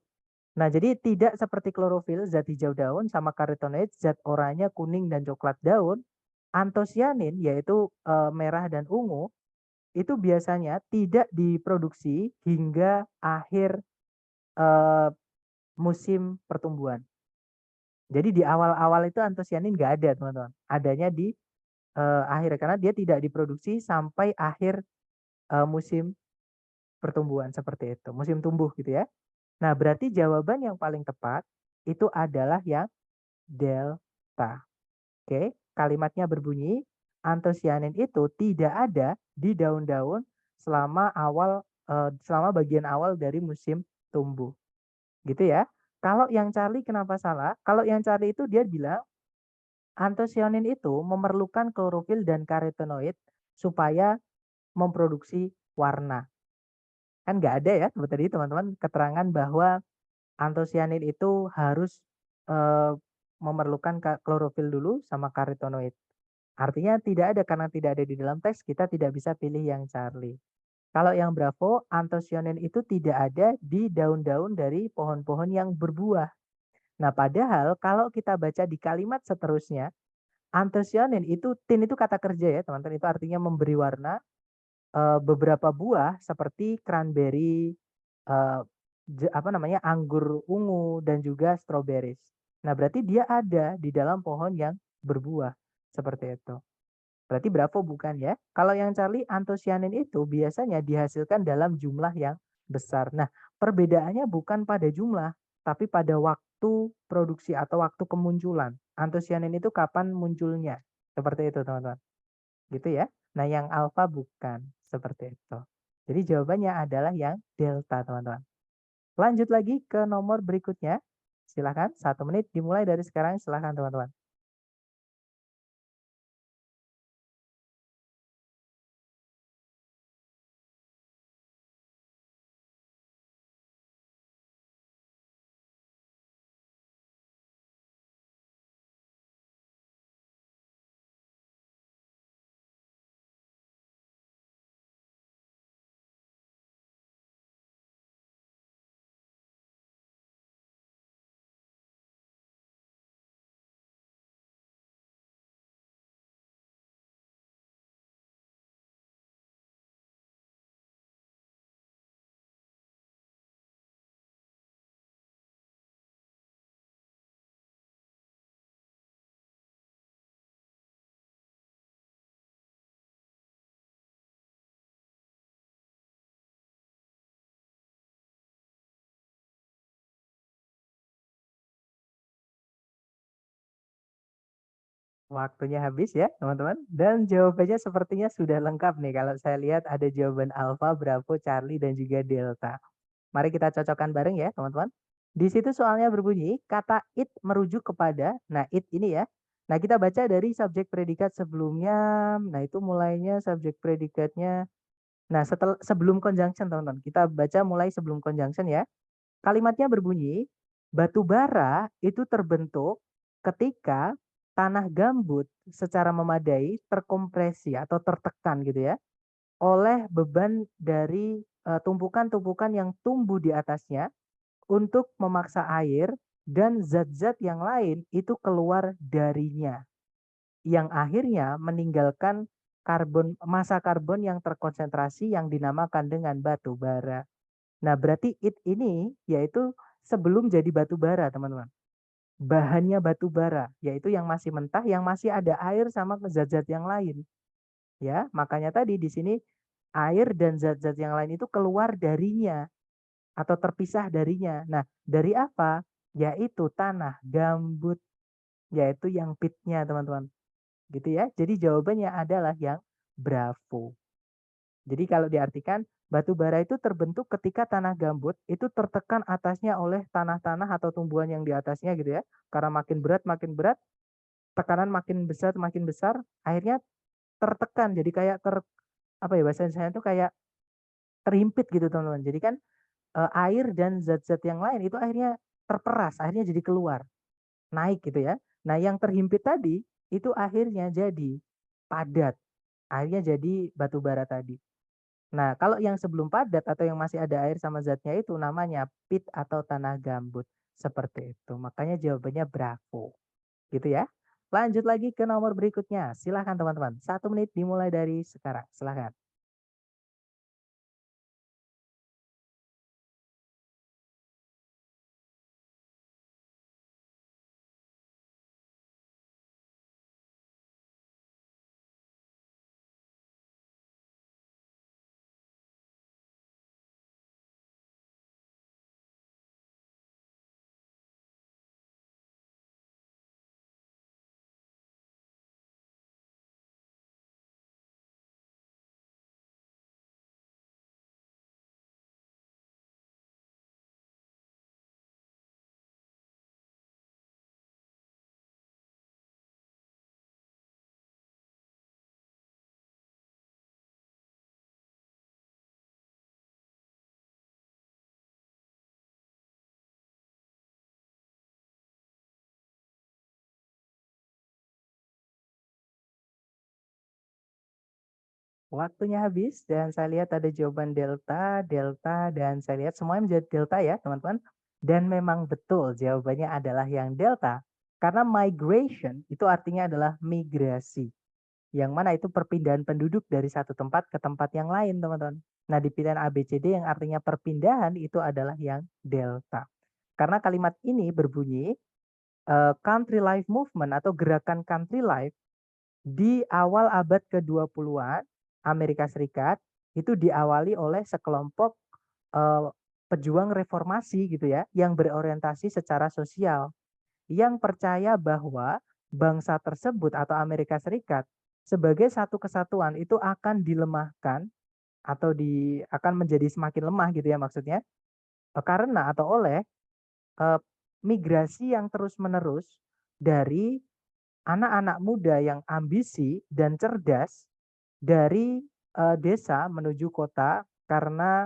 Nah, jadi tidak seperti klorofil zat hijau daun sama karotenoid zat oranye, kuning dan coklat daun, antosianin yaitu merah dan ungu itu biasanya tidak diproduksi hingga akhir eh, musim pertumbuhan. Jadi di awal-awal itu antosianin nggak ada, teman-teman. Adanya di akhir karena dia tidak diproduksi sampai akhir musim pertumbuhan seperti itu, musim tumbuh gitu ya. Nah, berarti jawaban yang paling tepat itu adalah yang delta. Oke, kalimatnya berbunyi antosianin itu tidak ada di daun-daun selama bagian awal dari musim tumbuh. Gitu ya. Kalau yang Charlie kenapa salah? Kalau yang Charlie itu dia bilang antosianin itu memerlukan klorofil dan karotenoid supaya memproduksi warna. Kan nggak ada ya seperti tadi teman-teman keterangan bahwa antosianin itu harus eh, memerlukan klorofil dulu sama karotenoid. Artinya tidak ada karena tidak ada di dalam teks kita tidak bisa pilih yang Charlie. Kalau yang Bravo, antosianin itu tidak ada di daun-daun dari pohon-pohon yang berbuah. Nah, padahal kalau kita baca di kalimat seterusnya, antosianin itu tin itu kata kerja ya, teman-teman. Itu artinya memberi warna beberapa buah seperti cranberry, eh, apa namanya anggur ungu dan juga strawberries. Nah, berarti dia ada di dalam pohon yang berbuah seperti itu. Berarti Bravo bukan ya. Kalau yang Charlie antosianin itu biasanya dihasilkan dalam jumlah yang besar. Nah, perbedaannya bukan pada jumlah, tapi pada waktu produksi atau waktu kemunculan. Antosianin itu kapan munculnya? Seperti itu, teman-teman. Gitu ya. Nah, yang alfa bukan seperti itu. Jadi jawabannya adalah yang delta, teman-teman. Lanjut lagi ke nomor berikutnya. Silahkan, 1 menit dimulai dari sekarang. Silahkan, teman-teman. Waktunya habis ya, teman-teman. Dan jawabannya sepertinya sudah lengkap nih. Kalau saya lihat ada jawaban alfa, Bravo, Charlie, dan juga Delta. Mari kita cocokkan bareng ya, teman-teman. Di situ soalnya berbunyi, kata it merujuk kepada, nah it ini ya. Nah kita baca dari subjek predikat sebelumnya, nah itu mulainya subjek predikatnya. Nah sebelum conjunction teman-teman, kita baca mulai sebelum conjunction ya. Kalimatnya berbunyi, batu bara itu terbentuk ketika tanah gambut secara memadai terkompresi atau tertekan gitu ya oleh beban dari tumpukan-tumpukan yang tumbuh di atasnya untuk memaksa air dan zat-zat yang lain itu keluar darinya yang akhirnya meninggalkan massa karbon yang terkonsentrasi yang dinamakan dengan batu bara. Nah, berarti it ini yaitu sebelum jadi batu bara, teman-teman. Bahannya batu bara, yaitu yang masih mentah, yang masih ada air sama zat-zat yang lain. Ya, makanya tadi di sini air dan zat-zat yang lain itu keluar darinya atau terpisah darinya. Nah, dari apa? Yaitu tanah gambut, yaitu yang pitnya, teman-teman. Gitu ya. Jadi jawabannya adalah yang Bravo. Jadi kalau diartikan batu bara itu terbentuk ketika tanah gambut itu tertekan atasnya oleh tanah-tanah atau tumbuhan yang di atasnya gitu ya. Karena makin berat, tekanan makin besar, akhirnya tertekan. Jadi kayak apa ya bahasa saya itu kayak terhimpit gitu teman-teman. Jadi kan air dan zat-zat yang lain itu akhirnya terperas, akhirnya jadi keluar, naik gitu ya. Nah, yang terhimpit tadi itu akhirnya jadi padat, akhirnya jadi batu bara tadi. Nah, kalau yang sebelum padat atau yang masih ada air sama zatnya itu namanya pit atau tanah gambut. Seperti itu. Makanya jawabannya Bravo. Gitu ya. Lanjut lagi ke nomor berikutnya. Silahkan teman-teman. 1 menit dimulai dari sekarang. Silahkan. Waktunya habis dan saya lihat ada jawaban delta, delta, dan saya lihat semuanya menjadi delta ya teman-teman. Dan memang betul jawabannya adalah yang delta. Karena migration itu artinya adalah migrasi. Yang mana itu perpindahan penduduk dari satu tempat ke tempat yang lain teman-teman. Nah di pilihan ABCD yang artinya perpindahan itu adalah yang delta. Karena kalimat ini berbunyi country life movement atau gerakan country life di awal abad ke-20-an Amerika Serikat itu diawali oleh sekelompok pejuang reformasi gitu ya, yang berorientasi secara sosial, yang percaya bahwa bangsa tersebut atau Amerika Serikat sebagai satu kesatuan itu akan dilemahkan atau akan menjadi semakin lemah gitu ya maksudnya, karena atau oleh eh, migrasi yang terus-menerus dari anak-anak muda yang ambisi dan cerdas dari desa menuju kota karena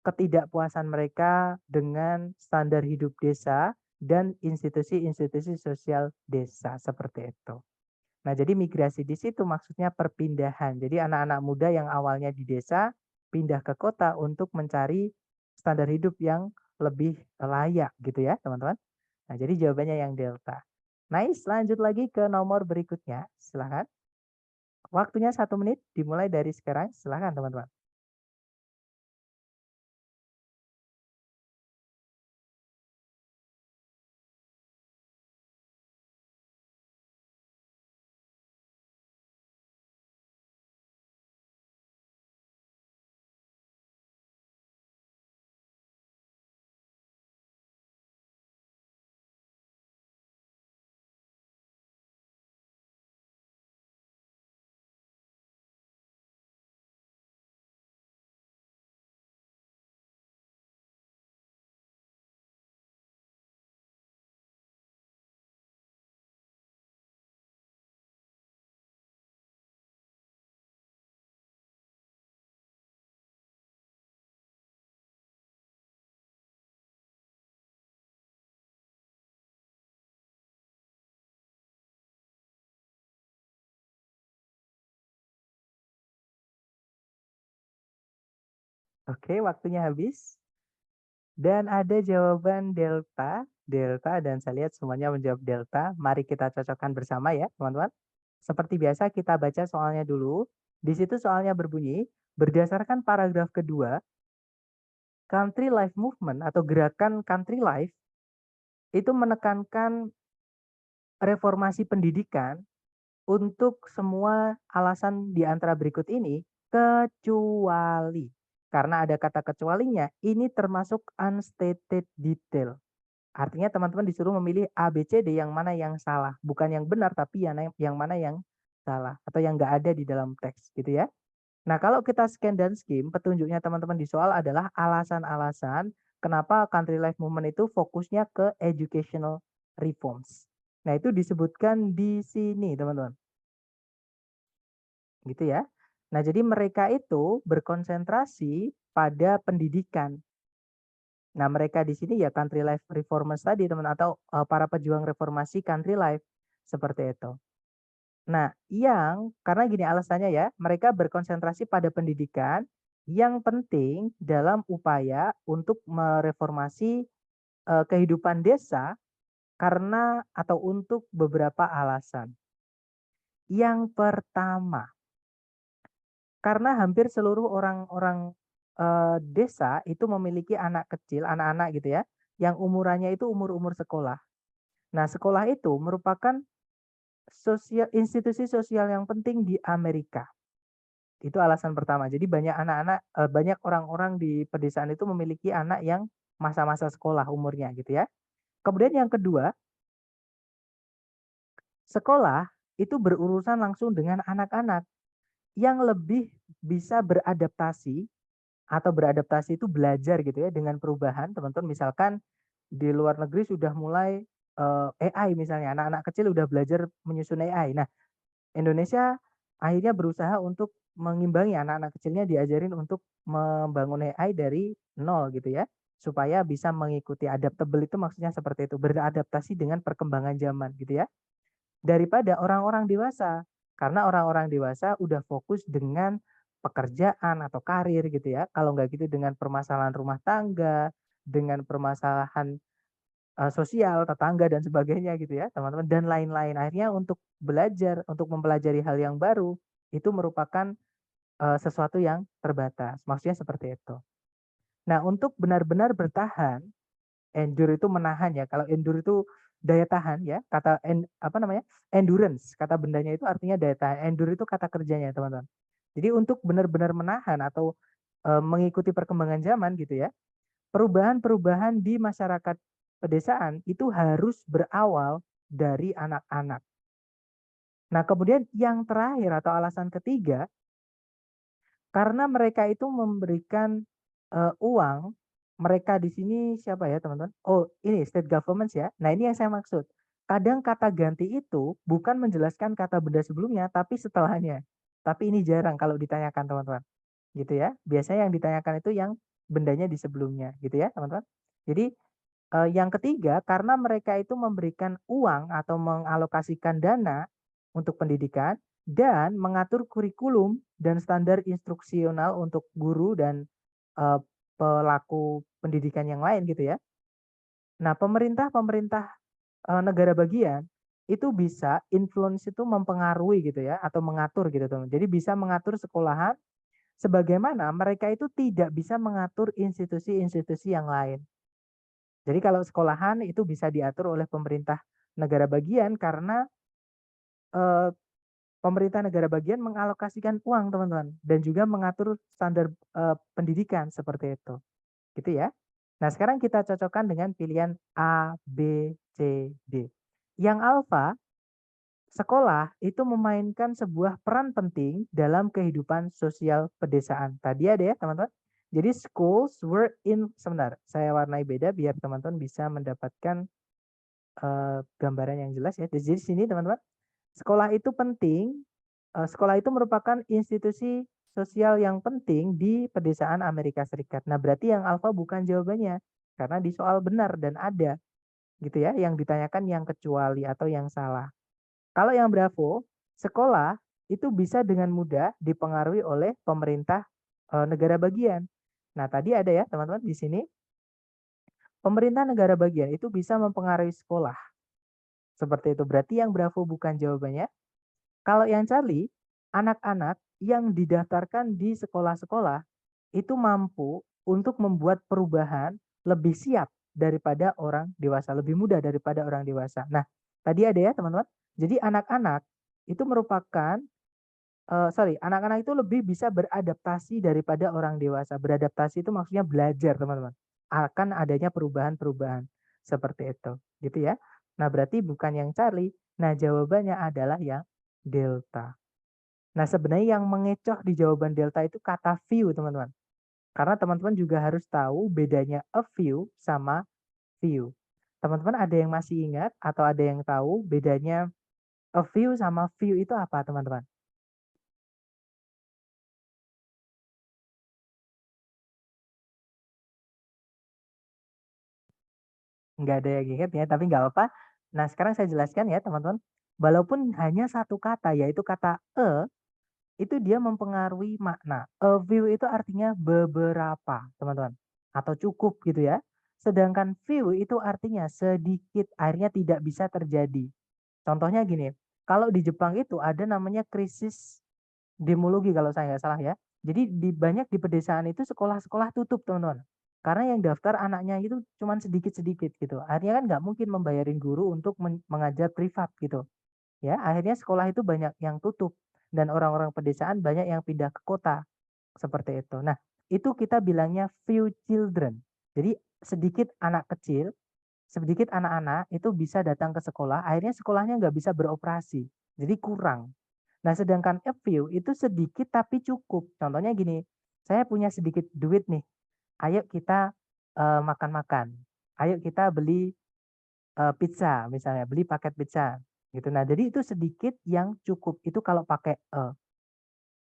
ketidakpuasan mereka dengan standar hidup desa dan institusi-institusi sosial desa seperti itu. Nah, jadi migrasi di situ maksudnya perpindahan. Jadi anak-anak muda yang awalnya di desa pindah ke kota untuk mencari standar hidup yang lebih layak gitu ya, teman-teman. Nah, jadi jawabannya yang delta. Nice, lanjut lagi ke nomor berikutnya. Silahkan. Waktunya 1 menit dimulai dari sekarang. Silahkan teman-teman. Oke, waktunya habis. Dan ada jawaban delta, delta dan saya lihat semuanya menjawab delta. Mari kita cocokkan bersama ya, teman-teman. Seperti biasa kita baca soalnya dulu. Di situ soalnya berbunyi, berdasarkan paragraf kedua, Country Life Movement atau gerakan Country Life itu menekankan reformasi pendidikan untuk semua alasan di antara berikut ini, kecuali. Karena ada kata kecualinya, ini termasuk unstated detail. Artinya teman-teman disuruh memilih A, B, C, D yang mana yang salah. Bukan yang benar, tapi yang mana yang salah. Atau yang nggak ada di dalam teks gitu ya. Nah, kalau kita scan dan skim, petunjuknya teman-teman di soal adalah alasan-alasan kenapa Country Life Movement itu fokusnya ke educational reforms. Nah, itu disebutkan di sini, teman-teman. Gitu ya. Nah, jadi mereka itu berkonsentrasi pada pendidikan. Nah, mereka di sini ya Country Life Reformers tadi, teman, atau para pejuang reformasi Country Life seperti itu. Nah, karena gini alasannya ya, mereka berkonsentrasi pada pendidikan yang penting dalam upaya untuk mereformasi kehidupan desa karena atau untuk beberapa alasan. Yang pertama, karena hampir seluruh orang-orang desa itu memiliki anak kecil, anak-anak gitu ya, yang umurannya itu umur-umur sekolah. Nah, sekolah itu merupakan institusi sosial yang penting di Amerika. Itu alasan pertama. Jadi banyak anak-anak, banyak orang-orang di pedesaan itu memiliki anak yang masa-masa sekolah umurnya gitu ya. Kemudian yang kedua, sekolah itu berurusan langsung dengan anak-anak yang lebih bisa beradaptasi atau beradaptasi itu belajar gitu ya dengan perubahan teman-teman. Misalkan di luar negeri sudah mulai AI misalnya, anak-anak kecil udah belajar menyusun AI. Nah, Indonesia akhirnya berusaha untuk mengimbangi anak-anak kecilnya diajarin untuk membangun AI dari nol gitu ya, supaya bisa mengikuti adaptable itu maksudnya seperti itu, beradaptasi dengan perkembangan zaman gitu ya. Daripada orang-orang dewasa, karena orang-orang dewasa udah fokus dengan pekerjaan atau karir gitu ya. Kalau nggak gitu dengan permasalahan rumah tangga, dengan permasalahan sosial, tetangga dan sebagainya gitu ya, teman-teman dan lain-lain. Akhirnya untuk belajar, untuk mempelajari hal yang baru itu merupakan sesuatu yang terbatas. Maksudnya seperti itu. Nah, untuk benar-benar bertahan, endure itu menahan ya. Kalau endure itu daya tahan ya, kata apa namanya? Endurance, kata bendanya itu artinya daya tahan. Endure itu kata kerjanya, teman-teman. Jadi untuk benar-benar menahan atau mengikuti perkembangan zaman gitu ya, perubahan-perubahan di masyarakat pedesaan itu harus berawal dari anak-anak. Nah, kemudian yang terakhir atau alasan ketiga, karena mereka itu memberikan uang, mereka di sini siapa ya teman-teman? Oh, ini state governments ya. Nah, ini yang saya maksud. Kadang kata ganti itu bukan menjelaskan kata benda sebelumnya, tapi setelahnya. Tapi ini jarang kalau ditanyakan teman-teman. Gitu ya. Biasanya yang ditanyakan itu yang bendanya di sebelumnya, gitu ya teman-teman. Jadi yang ketiga, karena mereka itu memberikan uang atau mengalokasikan dana untuk pendidikan dan mengatur kurikulum dan standar instruksional untuk guru dan pelaku pendidikan yang lain gitu ya. Nah, pemerintah negara bagian itu bisa influence itu mempengaruhi gitu ya atau mengatur gitu teman. Jadi bisa mengatur sekolahan sebagaimana mereka itu tidak bisa mengatur institusi-institusi yang lain. Jadi kalau sekolahan itu bisa diatur oleh pemerintah negara bagian karena eh, pemerintah negara bagian mengalokasikan uang teman-teman dan juga mengatur standar pendidikan seperti itu, gitu ya. Nah sekarang kita cocokkan dengan pilihan A, B, C, D. Yang alfa, sekolah itu memainkan sebuah peran penting dalam kehidupan sosial pedesaan. Tadi ada ya teman-teman. Jadi schools were in, sebentar, saya warnai beda biar teman-teman bisa mendapatkan gambaran yang jelas ya. Jadi di sini teman-teman, sekolah itu penting. Sekolah itu merupakan institusi sosial yang penting di pedesaan Amerika Serikat. Nah, berarti yang alfa bukan jawabannya. Karena di soal benar dan ada gitu ya, yang ditanyakan yang kecuali atau yang salah. Kalau yang bravo, sekolah itu bisa dengan mudah dipengaruhi oleh pemerintah negara bagian. Nah, tadi ada ya teman-teman di sini, pemerintah negara bagian itu bisa mempengaruhi sekolah. Seperti itu. Berarti yang bravo bukan jawabannya. Kalau yang Charlie, anak-anak yang didaftarkan di sekolah-sekolah itu mampu untuk membuat perubahan lebih siap daripada orang dewasa, lebih mudah daripada orang dewasa. Nah, tadi ada ya teman-teman. Jadi anak-anak itu merupakan anak-anak itu lebih bisa beradaptasi daripada orang dewasa. Beradaptasi itu maksudnya belajar, teman-teman. Akan adanya perubahan-perubahan seperti itu, gitu ya. Nah, berarti bukan yang Charlie. Nah, jawabannya adalah yang delta. Nah, sebenarnya yang mengecoh di jawaban delta itu kata view, teman-teman. Karena teman-teman juga harus tahu bedanya a view sama view. Teman-teman ada yang masih ingat atau ada yang tahu bedanya a view sama view itu apa, teman-teman? Nggak ada yang ingat ya, tapi nggak apa-apa. Nah, sekarang saya jelaskan ya, teman-teman. Walaupun hanya satu kata, yaitu kata itu dia mempengaruhi makna. A view itu artinya beberapa, teman-teman. Atau cukup gitu ya. Sedangkan view itu artinya sedikit, akhirnya tidak bisa terjadi. Contohnya gini, kalau di Jepang itu ada namanya krisis demologi kalau saya nggak salah ya. Jadi di banyak di pedesaan itu sekolah-sekolah tutup teman-teman. Karena yang daftar anaknya itu cuma sedikit-sedikit gitu. Akhirnya kan nggak mungkin membayarin guru untuk mengajar privat gitu. Ya, akhirnya sekolah itu banyak yang tutup dan orang-orang pedesaan banyak yang pindah ke kota seperti itu. Nah, itu kita bilangnya few children. Jadi sedikit anak kecil, sedikit anak-anak itu bisa datang ke sekolah, akhirnya sekolahnya nggak bisa beroperasi. Jadi kurang. Nah, sedangkan a few itu sedikit tapi cukup. Contohnya gini, saya punya sedikit duit nih. Ayo kita makan-makan. Ayo kita beli pizza misalnya, beli paket pizza gitu. Nah, jadi itu sedikit yang cukup. Itu kalau pakai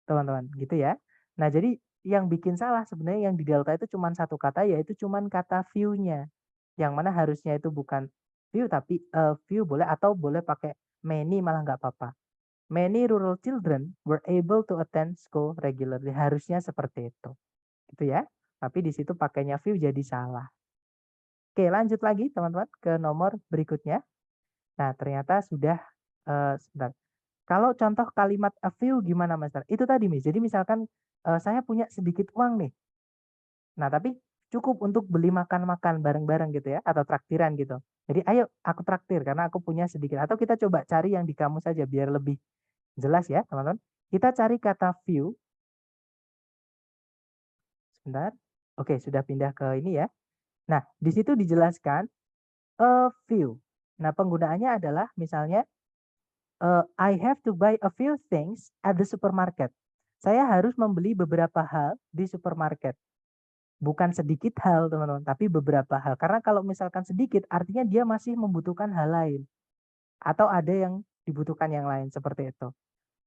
teman-teman, gitu ya. Nah, jadi yang bikin salah sebenarnya yang di delta itu cuma satu kata, yaitu cuma kata view-nya. Yang mana harusnya itu bukan view tapi view boleh atau boleh pakai many malah nggak apa-apa. Many rural children were able to attend school regularly. Harusnya seperti itu. Gitu ya. Tapi di situ pakainya view jadi salah. Oke, lanjut lagi teman-teman ke nomor berikutnya. Nah, ternyata sudah sebentar. Kalau contoh kalimat a few gimana, Mas? Itu tadi, Miss. Jadi misalkan saya punya sedikit uang nih. Nah, tapi cukup untuk beli makan-makan bareng-bareng gitu ya atau traktiran gitu. Jadi ayo aku traktir karena aku punya sedikit. Atau kita coba cari yang di kamus saja biar lebih jelas ya, teman-teman. Kita cari kata view sebentar. Oke, sudah pindah ke ini ya. Nah, di situ dijelaskan a few. Nah, penggunaannya adalah misalnya I have to buy a few things at the supermarket. Saya harus membeli beberapa hal di supermarket. Bukan sedikit hal, teman-teman, tapi beberapa hal. Karena kalau misalkan sedikit, artinya dia masih membutuhkan hal lain. Atau ada yang dibutuhkan yang lain, seperti itu.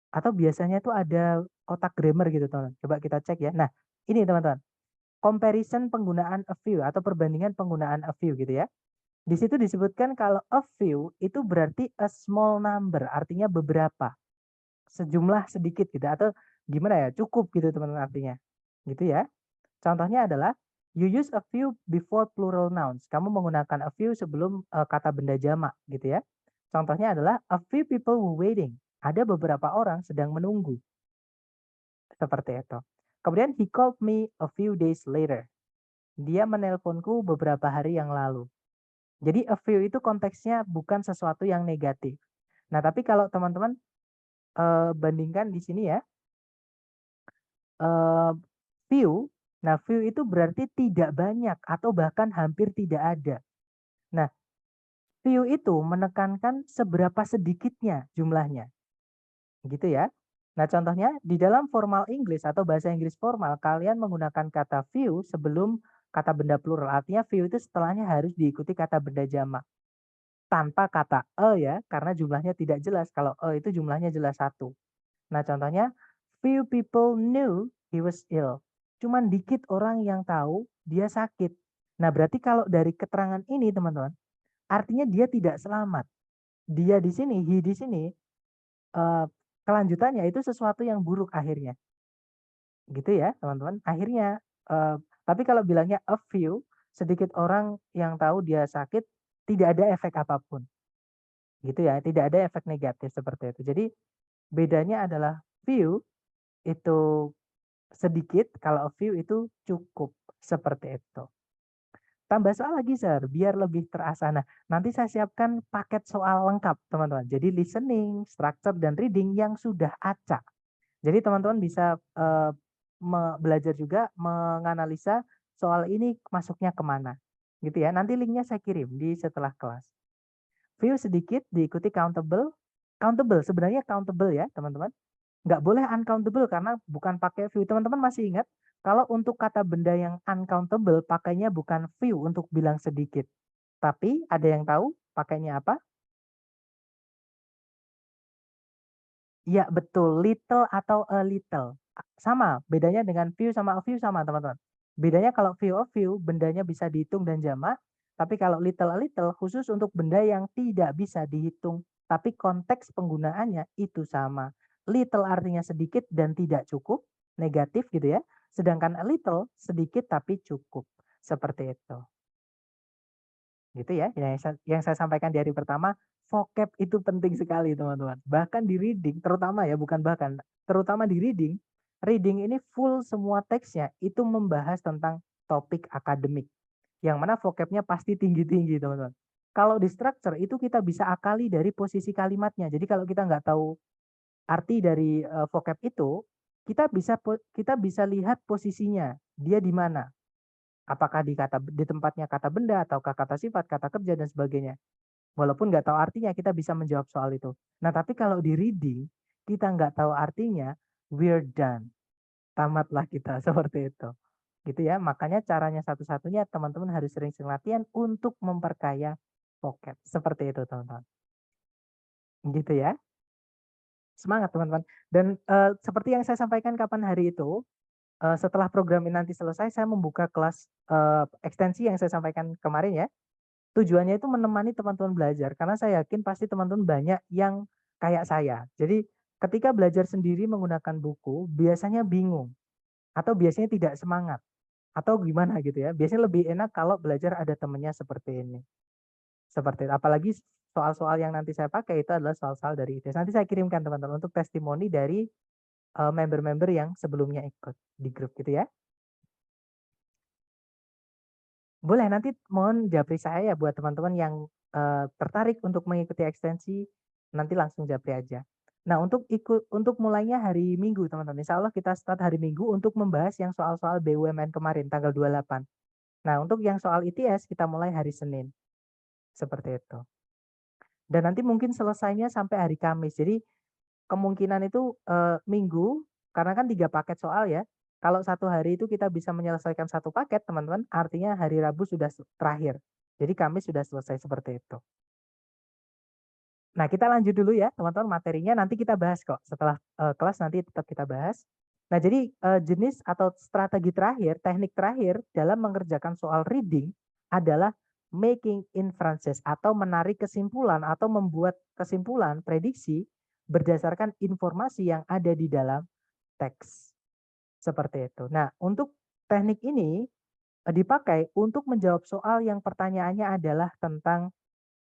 Atau biasanya tuh ada kotak grammar gitu, teman-teman. Coba kita cek ya. Nah, ini teman-teman. Comparison penggunaan a few atau perbandingan penggunaan a few gitu ya. Di situ disebutkan kalau a few itu berarti a small number, artinya beberapa, sejumlah sedikit gitu atau gimana ya, cukup gitu teman-teman artinya. Gitu ya. Contohnya adalah you use a few before plural nouns. Kamu menggunakan a few sebelum kata benda jamak gitu ya. Contohnya adalah a few people were waiting. Ada beberapa orang sedang menunggu. Seperti itu. Kemudian he called me a few days later. Dia menelponku beberapa hari yang lalu. Jadi a few itu konteksnya bukan sesuatu yang negatif. Nah, tapi kalau teman-teman bandingkan di sini ya, eh, few, nah few itu berarti tidak banyak atau bahkan hampir tidak ada. Nah, few itu menekankan seberapa sedikitnya jumlahnya, gitu ya. Nah, contohnya di dalam formal English atau bahasa Inggris formal, kalian menggunakan kata few sebelum kata benda plural. Artinya few itu setelahnya harus diikuti kata benda jamak. Tanpa kata ya, karena jumlahnya tidak jelas. Kalau itu jumlahnya jelas satu. Nah, contohnya, few people knew he was ill. Cuman dikit orang yang tahu dia sakit. Nah, berarti kalau dari keterangan ini, teman-teman, artinya dia tidak selamat. Dia di sini, he di sini, kelanjutannya itu sesuatu yang buruk akhirnya. Gitu ya, teman-teman. Akhirnya, tapi kalau bilangnya a few, sedikit orang yang tahu dia sakit, tidak ada efek apapun. Gitu ya, tidak ada efek negatif seperti itu. Jadi, bedanya adalah few itu sedikit, kalau a few itu cukup, seperti itu. Tambah soal lagi, Sir, biar lebih terasa. Nah, nanti saya siapkan paket soal lengkap, teman-teman. Jadi listening, structure, dan reading yang sudah acak. Jadi teman-teman bisa belajar juga menganalisa soal ini masuknya kemana. Gitu ya. Nanti linknya saya kirim di setelah kelas. View sedikit diikuti countable. Countable, sebenarnya countable ya, teman-teman. Nggak boleh uncountable karena bukan pakai view. Teman-teman masih ingat kalau untuk kata benda yang uncountable pakainya bukan view untuk bilang sedikit. Tapi ada yang tahu pakainya apa? Iya betul, little atau a little. Sama, bedanya dengan view sama a few sama teman-teman. Bedanya kalau view a few bendanya bisa dihitung dan jamak, tapi kalau little a little khusus untuk benda yang tidak bisa dihitung, tapi konteks penggunaannya itu sama. Little artinya sedikit dan tidak cukup, negatif gitu ya. Sedangkan a little sedikit tapi cukup. Seperti itu. Gitu ya. Yang saya sampaikan di hari pertama, vocab itu penting sekali teman-teman. Bahkan di reading, terutama ya, bukan bahkan, terutama di reading, reading ini full semua teksnya itu membahas tentang topik akademik. Yang mana vocabnya pasti tinggi-tinggi teman-teman. Kalau di structure itu kita bisa akali dari posisi kalimatnya. Jadi kalau kita nggak tahu arti dari vocab itu, kita bisa lihat posisinya, dia di mana. Apakah di tempatnya kata benda ataukah kata sifat, kata kerja dan sebagainya. Walaupun nggak tahu artinya, kita bisa menjawab soal itu. Nah, tapi kalau di reading, kita nggak tahu artinya, we're done. Tamatlah kita, seperti itu. Gitu ya, makanya caranya satu-satunya teman-teman harus sering-sering latihan untuk memperkaya vocab. Seperti itu, teman-teman. Gitu ya. Semangat, teman-teman. Dan seperti yang saya sampaikan kapan hari itu, setelah program ini nanti selesai, saya membuka kelas ekstensi yang saya sampaikan kemarin ya. Tujuannya itu menemani teman-teman belajar, karena saya yakin pasti teman-teman banyak yang kayak saya. Jadi ketika belajar sendiri menggunakan buku, biasanya bingung atau biasanya tidak semangat atau gimana gitu ya. Biasanya lebih enak kalau belajar ada temennya seperti ini. Seperti itu. Apalagi soal-soal yang nanti saya pakai itu adalah soal-soal dari ITS. Nanti saya kirimkan teman-teman untuk testimoni dari member-member yang sebelumnya ikut di grup gitu ya. Boleh nanti mohon japri saya ya buat teman-teman yang tertarik untuk mengikuti ekstensi, nanti langsung japri aja. Nah, untuk mulainya hari Minggu, teman-teman. Insya Allah kita start hari Minggu untuk membahas yang soal-soal BUMN kemarin, tanggal 28. Nah, untuk yang soal ITS kita mulai hari Senin. Seperti itu. Dan nanti mungkin selesainya sampai hari Kamis. Jadi kemungkinan itu Minggu, karena kan 3 paket soal ya. Kalau 1 hari itu kita bisa menyelesaikan 1 paket, teman-teman, artinya hari Rabu sudah terakhir. Jadi Kamis sudah selesai seperti itu. Nah, kita lanjut dulu ya, teman-teman, materinya nanti kita bahas kok. Setelah kelas nanti tetap kita bahas. Nah, jadi jenis atau strategi terakhir, teknik terakhir dalam mengerjakan soal reading adalah making inferences atau menarik kesimpulan atau membuat kesimpulan prediksi berdasarkan informasi yang ada di dalam teks. Seperti itu. Nah, untuk teknik ini dipakai untuk menjawab soal yang pertanyaannya adalah tentang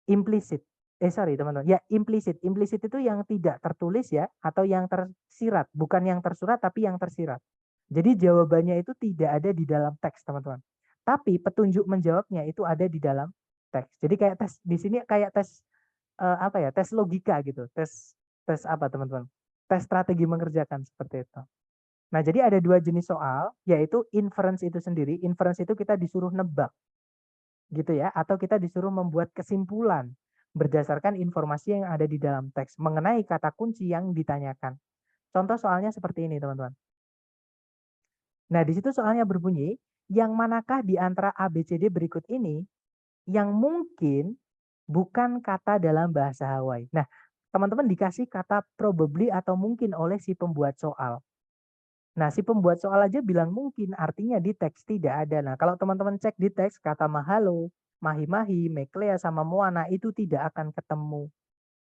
implisit. Sorry teman-teman. Ya, implisit. Implisit itu yang tidak tertulis ya, atau yang tersirat. Bukan yang tersurat, tapi yang tersirat. Jadi jawabannya itu tidak ada di dalam teks, teman-teman. Tapi petunjuk menjawabnya itu ada di dalam teks. Jadi kayak tes di sini kayak tes apa ya? Tes logika gitu. Tes apa, teman-teman? Tes strategi mengerjakan seperti itu. Nah, jadi ada 2 jenis soal, yaitu inference itu sendiri. Inference itu kita disuruh nebak, gitu ya, atau kita disuruh membuat kesimpulan berdasarkan informasi yang ada di dalam teks mengenai kata kunci yang ditanyakan. Contoh soalnya seperti ini, teman-teman. Nah, di situ soalnya berbunyi, yang manakah di antara A, B, C, D berikut ini yang mungkin bukan kata dalam bahasa Hawaii. Nah, teman-teman dikasih kata probably atau mungkin oleh si pembuat soal. Nah, si pembuat soal aja bilang mungkin, artinya di teks tidak ada. Nah, kalau teman-teman cek di teks, kata mahalo, mahi-mahi, meklea, sama moana itu tidak akan ketemu.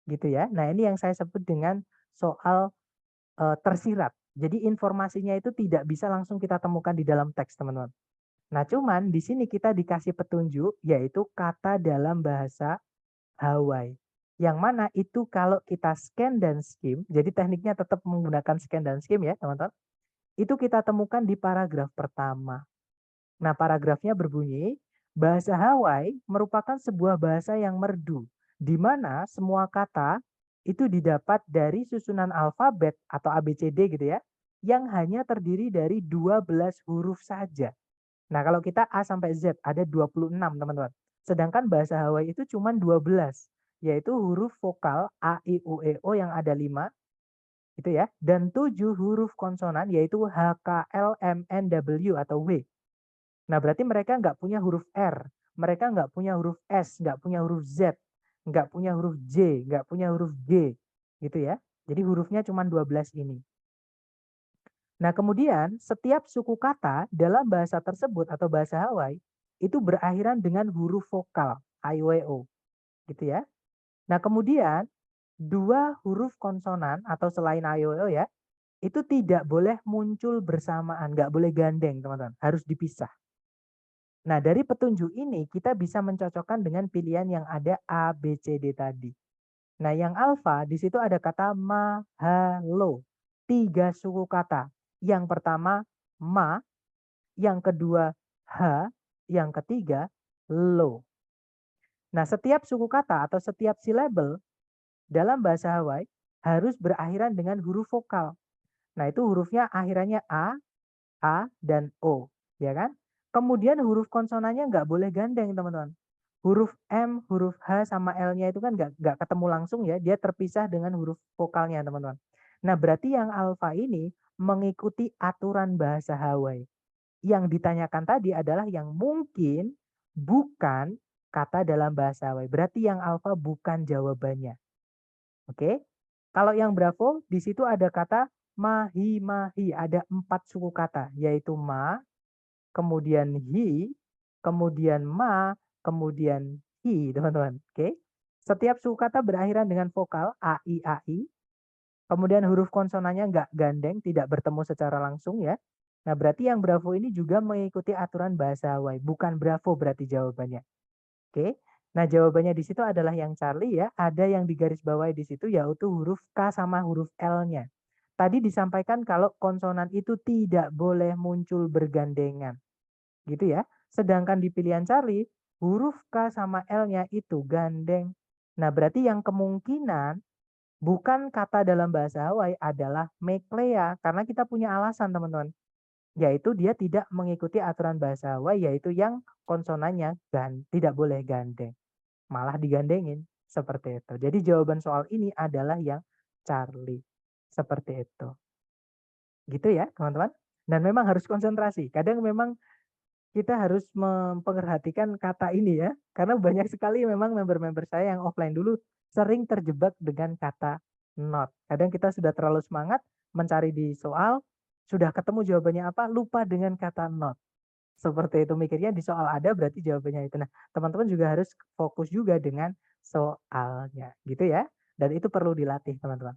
Gitu ya. Nah, ini yang saya sebut dengan soal tersirat. Jadi informasinya itu tidak bisa langsung kita temukan di dalam teks, teman-teman. Nah, cuman di sini kita dikasih petunjuk, yaitu kata dalam bahasa Hawaii. Yang mana itu kalau kita scan dan skim, jadi tekniknya tetap menggunakan scan dan skim ya, teman-teman. Itu kita temukan di paragraf pertama. Nah, paragrafnya berbunyi, bahasa Hawaii merupakan sebuah bahasa yang merdu, di mana semua kata itu didapat dari susunan alfabet atau ABCD gitu ya, yang hanya terdiri dari 12 huruf saja. Nah, kalau kita A sampai Z ada 26, teman-teman. Sedangkan bahasa Hawaii itu cuma 12, yaitu huruf vokal A, I, U, E, O yang ada 5, itu ya, dan 7 huruf konsonan yaitu H, K, L, M, N, W atau W. Nah, berarti mereka nggak punya huruf R, mereka nggak punya huruf S, nggak punya huruf Z, nggak punya huruf J, nggak punya huruf G, gitu ya. Jadi hurufnya cuma 12 ini. Nah, kemudian setiap suku kata dalam bahasa tersebut atau bahasa Hawaii itu berakhiran dengan huruf vokal, I, W, O, gitu ya. Nah, kemudian 2 huruf konsonan atau selain I, W, O ya, itu tidak boleh muncul bersamaan, nggak boleh gandeng, teman-teman, harus dipisah. Nah, dari petunjuk ini kita bisa mencocokkan dengan pilihan yang ada A, B, C, D tadi. Nah, yang alfa di situ ada kata mahalo. 3 suku kata. Yang pertama ma, yang kedua ha, yang ketiga lo. Nah, setiap suku kata atau setiap silabel dalam bahasa Hawaii harus berakhiran dengan huruf vokal. Nah, itu hurufnya akhirannya A, dan O, ya kan? Kemudian huruf konsonannya nggak boleh gandeng, teman-teman. Huruf M, huruf H, sama L-nya itu kan nggak ketemu langsung ya, dia terpisah dengan huruf vokalnya, teman-teman. Nah, berarti yang alfa ini mengikuti aturan bahasa Hawaii. Yang ditanyakan tadi adalah yang mungkin bukan kata dalam bahasa Hawaii. Berarti yang alfa bukan jawabannya. Oke? Kalau yang bravo, di situ ada kata mahi-mahi. Ada 4 suku kata, yaitu ma, kemudian hi, kemudian ma, kemudian hi, teman-teman. Oke? Setiap suku kata berakhiran dengan vokal a, i, a, i. Kemudian huruf konsonannya nggak gandeng, tidak bertemu secara langsung ya. Nah, berarti yang bravo ini juga mengikuti aturan bahasa Hawaii. Bukan bravo berarti jawabannya. Oke. Nah, jawabannya di situ adalah yang Charlie ya. Ada yang digarisbawahi di situ yaitu huruf K sama huruf L-nya. Tadi disampaikan kalau konsonan itu tidak boleh muncul bergandengan. Gitu ya. Sedangkan di pilihan Charlie, huruf K sama L-nya itu gandeng. Nah, berarti yang kemungkinan bukan kata dalam bahasa Hawaii adalah meklea. Karena kita punya alasan, teman-teman. yaitu dia tidak mengikuti aturan bahasa Hawaii, yaitu yang konsonannya tidak boleh gandeng, malah digandengin, seperti itu. Jadi jawaban soal ini adalah yang Charlie, seperti itu. Gitu ya, teman-teman. Dan memang harus konsentrasi. Kadang memang kita harus memperhatikan kata ini ya, karena banyak sekali memang member-member saya yang offline dulu sering terjebak dengan kata not. Kadang kita sudah terlalu semangat mencari di soal, sudah ketemu jawabannya apa, lupa dengan kata not. Seperti itu mikirnya di soal ada berarti jawabannya itu. Nah, teman-teman juga harus fokus juga dengan soalnya, gitu ya. Dan itu perlu dilatih, teman-teman.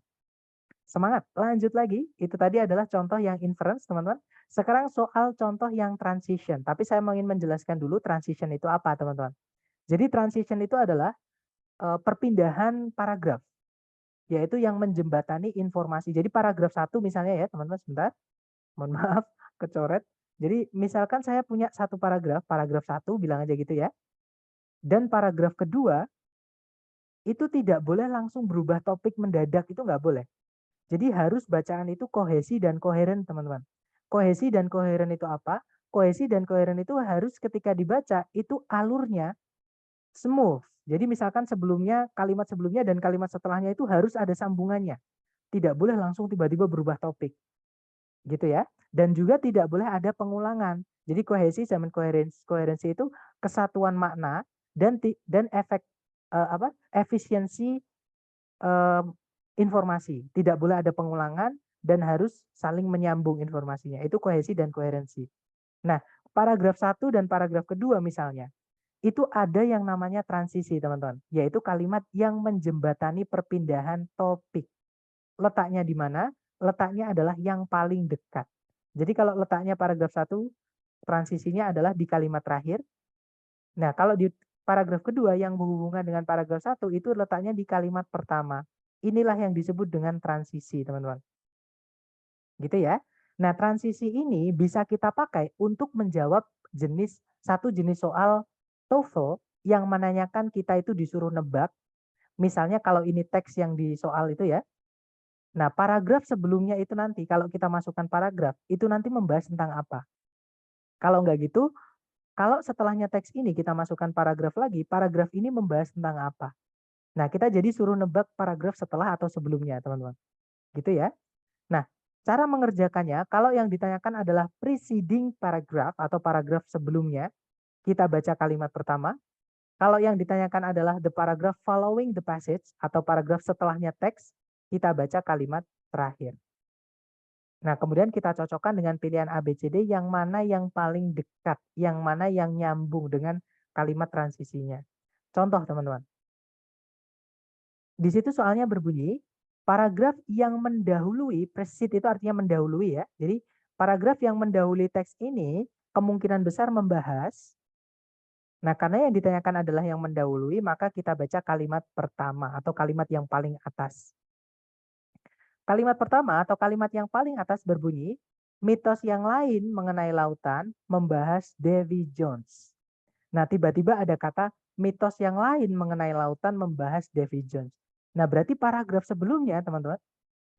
Semangat, lanjut lagi. Itu tadi adalah contoh yang inference, teman-teman. Sekarang soal contoh yang transition. Tapi saya ingin menjelaskan dulu transition itu apa, teman-teman. Jadi transition itu adalah perpindahan paragraf, yaitu yang menjembatani informasi. Jadi paragraf 1 misalnya ya, teman-teman, sebentar. Mohon maaf, kecoret. Jadi misalkan saya punya satu paragraf, paragraf 1 bilang aja gitu ya. Dan paragraf kedua itu tidak boleh langsung berubah topik mendadak, itu nggak boleh. Jadi harus bacaan itu kohesi dan koheren, teman-teman. Kohesi dan koheren itu apa? Kohesi dan koheren itu harus ketika dibaca itu alurnya smooth. Jadi misalkan kalimat sebelumnya dan kalimat setelahnya itu harus ada sambungannya. Tidak boleh langsung tiba-tiba berubah topik. Gitu ya. Dan juga tidak boleh ada pengulangan. Jadi kohesi sama koherensi itu kesatuan makna dan efisiensi informasi. Tidak boleh ada pengulangan dan harus saling menyambung informasinya. Itu kohesi dan koherensi. Nah, paragraf 1 dan paragraf kedua misalnya, itu ada yang namanya transisi, teman-teman. Yaitu kalimat yang menjembatani perpindahan topik. Letaknya di mana? Letaknya adalah yang paling dekat. Jadi kalau letaknya paragraf 1, transisinya adalah di kalimat terakhir. Nah, kalau di paragraf kedua yang berhubungan dengan paragraf 1 itu letaknya di kalimat pertama. Inilah yang disebut dengan transisi, teman-teman. Gitu ya. Nah, transisi ini bisa kita pakai untuk menjawab satu jenis soal TOEFL yang menanyakan kita itu disuruh nebak. Misalnya kalau ini teks yang di soal itu ya. Nah, paragraf sebelumnya itu nanti kalau kita masukkan paragraf, itu nanti membahas tentang apa. Kalau enggak gitu, kalau setelahnya teks ini kita masukkan paragraf lagi, paragraf ini membahas tentang apa. Nah, kita jadi suruh nebak paragraf setelah atau sebelumnya, teman-teman. Gitu ya. Nah, cara mengerjakannya, kalau yang ditanyakan adalah preceding paragraph atau paragraf sebelumnya, kita baca kalimat pertama. Kalau yang ditanyakan adalah the paragraph following the passage atau paragraf setelahnya teks, kita baca kalimat terakhir. Nah, kemudian kita cocokkan dengan pilihan A, B, C, D yang mana yang paling dekat, yang mana yang nyambung dengan kalimat transisinya. Contoh, teman-teman. Di situ soalnya berbunyi, paragraf yang mendahului, precede itu artinya mendahului ya. Jadi paragraf yang mendahului teks ini kemungkinan besar membahas. Nah, karena yang ditanyakan adalah yang mendahului, maka kita baca kalimat pertama atau kalimat yang paling atas. Kalimat pertama atau kalimat yang paling atas berbunyi, mitos yang lain mengenai lautan membahas Davy Jones. Nah, tiba-tiba ada kata mitos yang lain mengenai lautan membahas Davy Jones. Nah, berarti paragraf sebelumnya, teman-teman,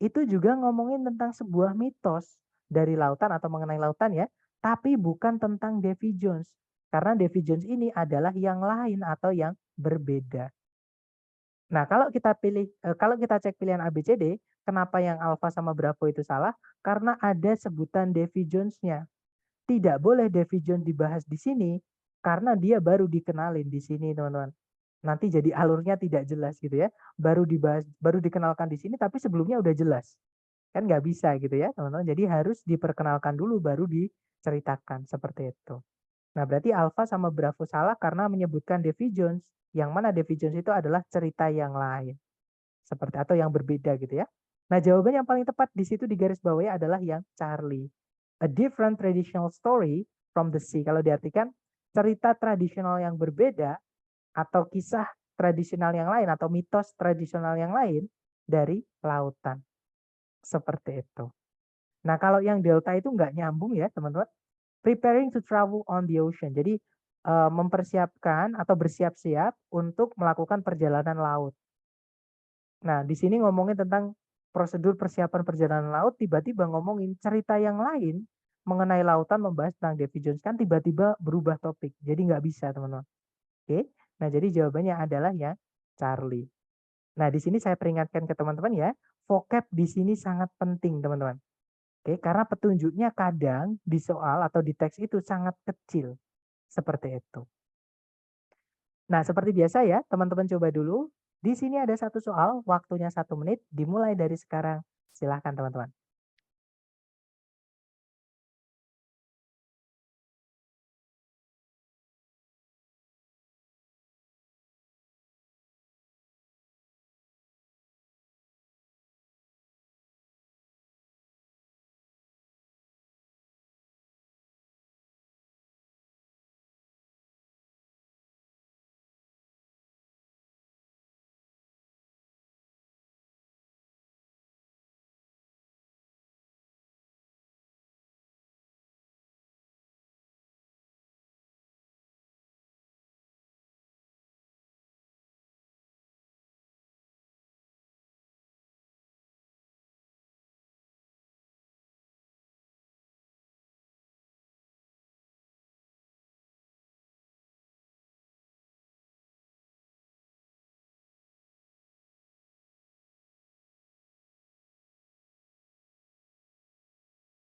itu juga ngomongin tentang sebuah mitos dari lautan atau mengenai lautan ya, tapi bukan tentang Davy Jones. Karena Davy Jones ini adalah yang lain atau yang berbeda. Nah, kalau kita cek pilihan A, B, C, D, kenapa yang alfa sama Bravo itu salah? Karena ada sebutan Davy Jones-nya. Tidak boleh Davy Jones dibahas di sini karena dia baru dikenalin di sini, teman-teman. Nanti jadi alurnya tidak jelas gitu ya. Baru dikenalkan di sini tapi sebelumnya udah jelas. Kan nggak bisa gitu ya, teman-teman. Jadi harus diperkenalkan dulu baru diceritakan seperti itu. Nah, berarti Alpha sama Bravo salah karena menyebutkan Davy Jones, yang mana Davy Jones itu adalah cerita yang lain. Seperti atau yang berbeda gitu ya. Nah, jawaban yang paling tepat di situ di garis bawahnya adalah yang Charlie. A different traditional story from the sea. Kalau diartikan cerita tradisional yang berbeda atau kisah tradisional yang lain atau mitos tradisional yang lain dari lautan. Seperti itu. Nah, kalau yang delta itu nggak nyambung ya, teman-teman. Preparing to travel on the ocean. Jadi mempersiapkan atau bersiap-siap untuk melakukan perjalanan laut. Nah, di sini ngomongin tentang prosedur persiapan perjalanan laut, tiba-tiba ngomongin cerita yang lain mengenai lautan membahas tentang Davy Jones kan tiba-tiba berubah topik. Jadi nggak bisa, teman-teman. Oke. Nah, jadi jawabannya adalah ya Charlie. Nah, di sini saya peringatkan ke teman-teman ya, vocab di sini sangat penting, teman-teman. Oke, karena petunjuknya kadang di soal atau di teks itu sangat kecil. Seperti itu. Nah, seperti biasa ya, teman-teman coba dulu. Di sini ada satu soal, waktunya 1 menit, dimulai dari sekarang. Silahkan teman-teman.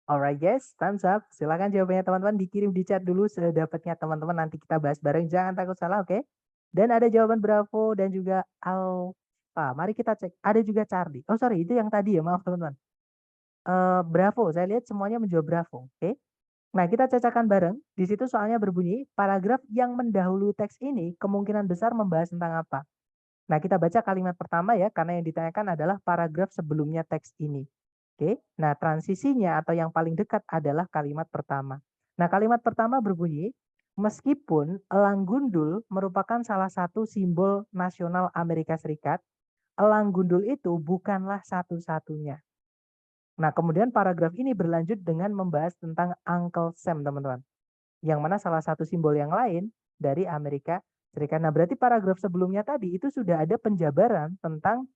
Alright guys, thumbs up. Silahkan jawabannya teman-teman dikirim di chat dulu sedapatnya teman-teman. Nanti kita bahas bareng. Jangan takut salah, oke? Dan ada jawaban Bravo dan juga Alpha. Mari kita cek. Ada juga Charlie. Oh sorry, itu yang tadi ya. Maaf teman-teman. Bravo. Saya lihat semuanya menjawab Bravo. Oke. Nah, kita cacahkan bareng. Di situ soalnya berbunyi, paragraf yang mendahului teks ini kemungkinan besar membahas tentang apa. Nah, kita baca kalimat pertama ya, karena yang ditanyakan adalah paragraf sebelumnya teks ini. Oke, nah transisinya atau yang paling dekat adalah kalimat pertama. Nah, kalimat pertama berbunyi, meskipun elang gundul merupakan salah satu simbol nasional Amerika Serikat, elang gundul itu bukanlah satu-satunya. Nah, kemudian paragraf ini berlanjut dengan membahas tentang Uncle Sam, teman-teman. Yang mana salah satu simbol yang lain dari Amerika Serikat. Nah, berarti paragraf sebelumnya tadi itu sudah ada penjabaran tentang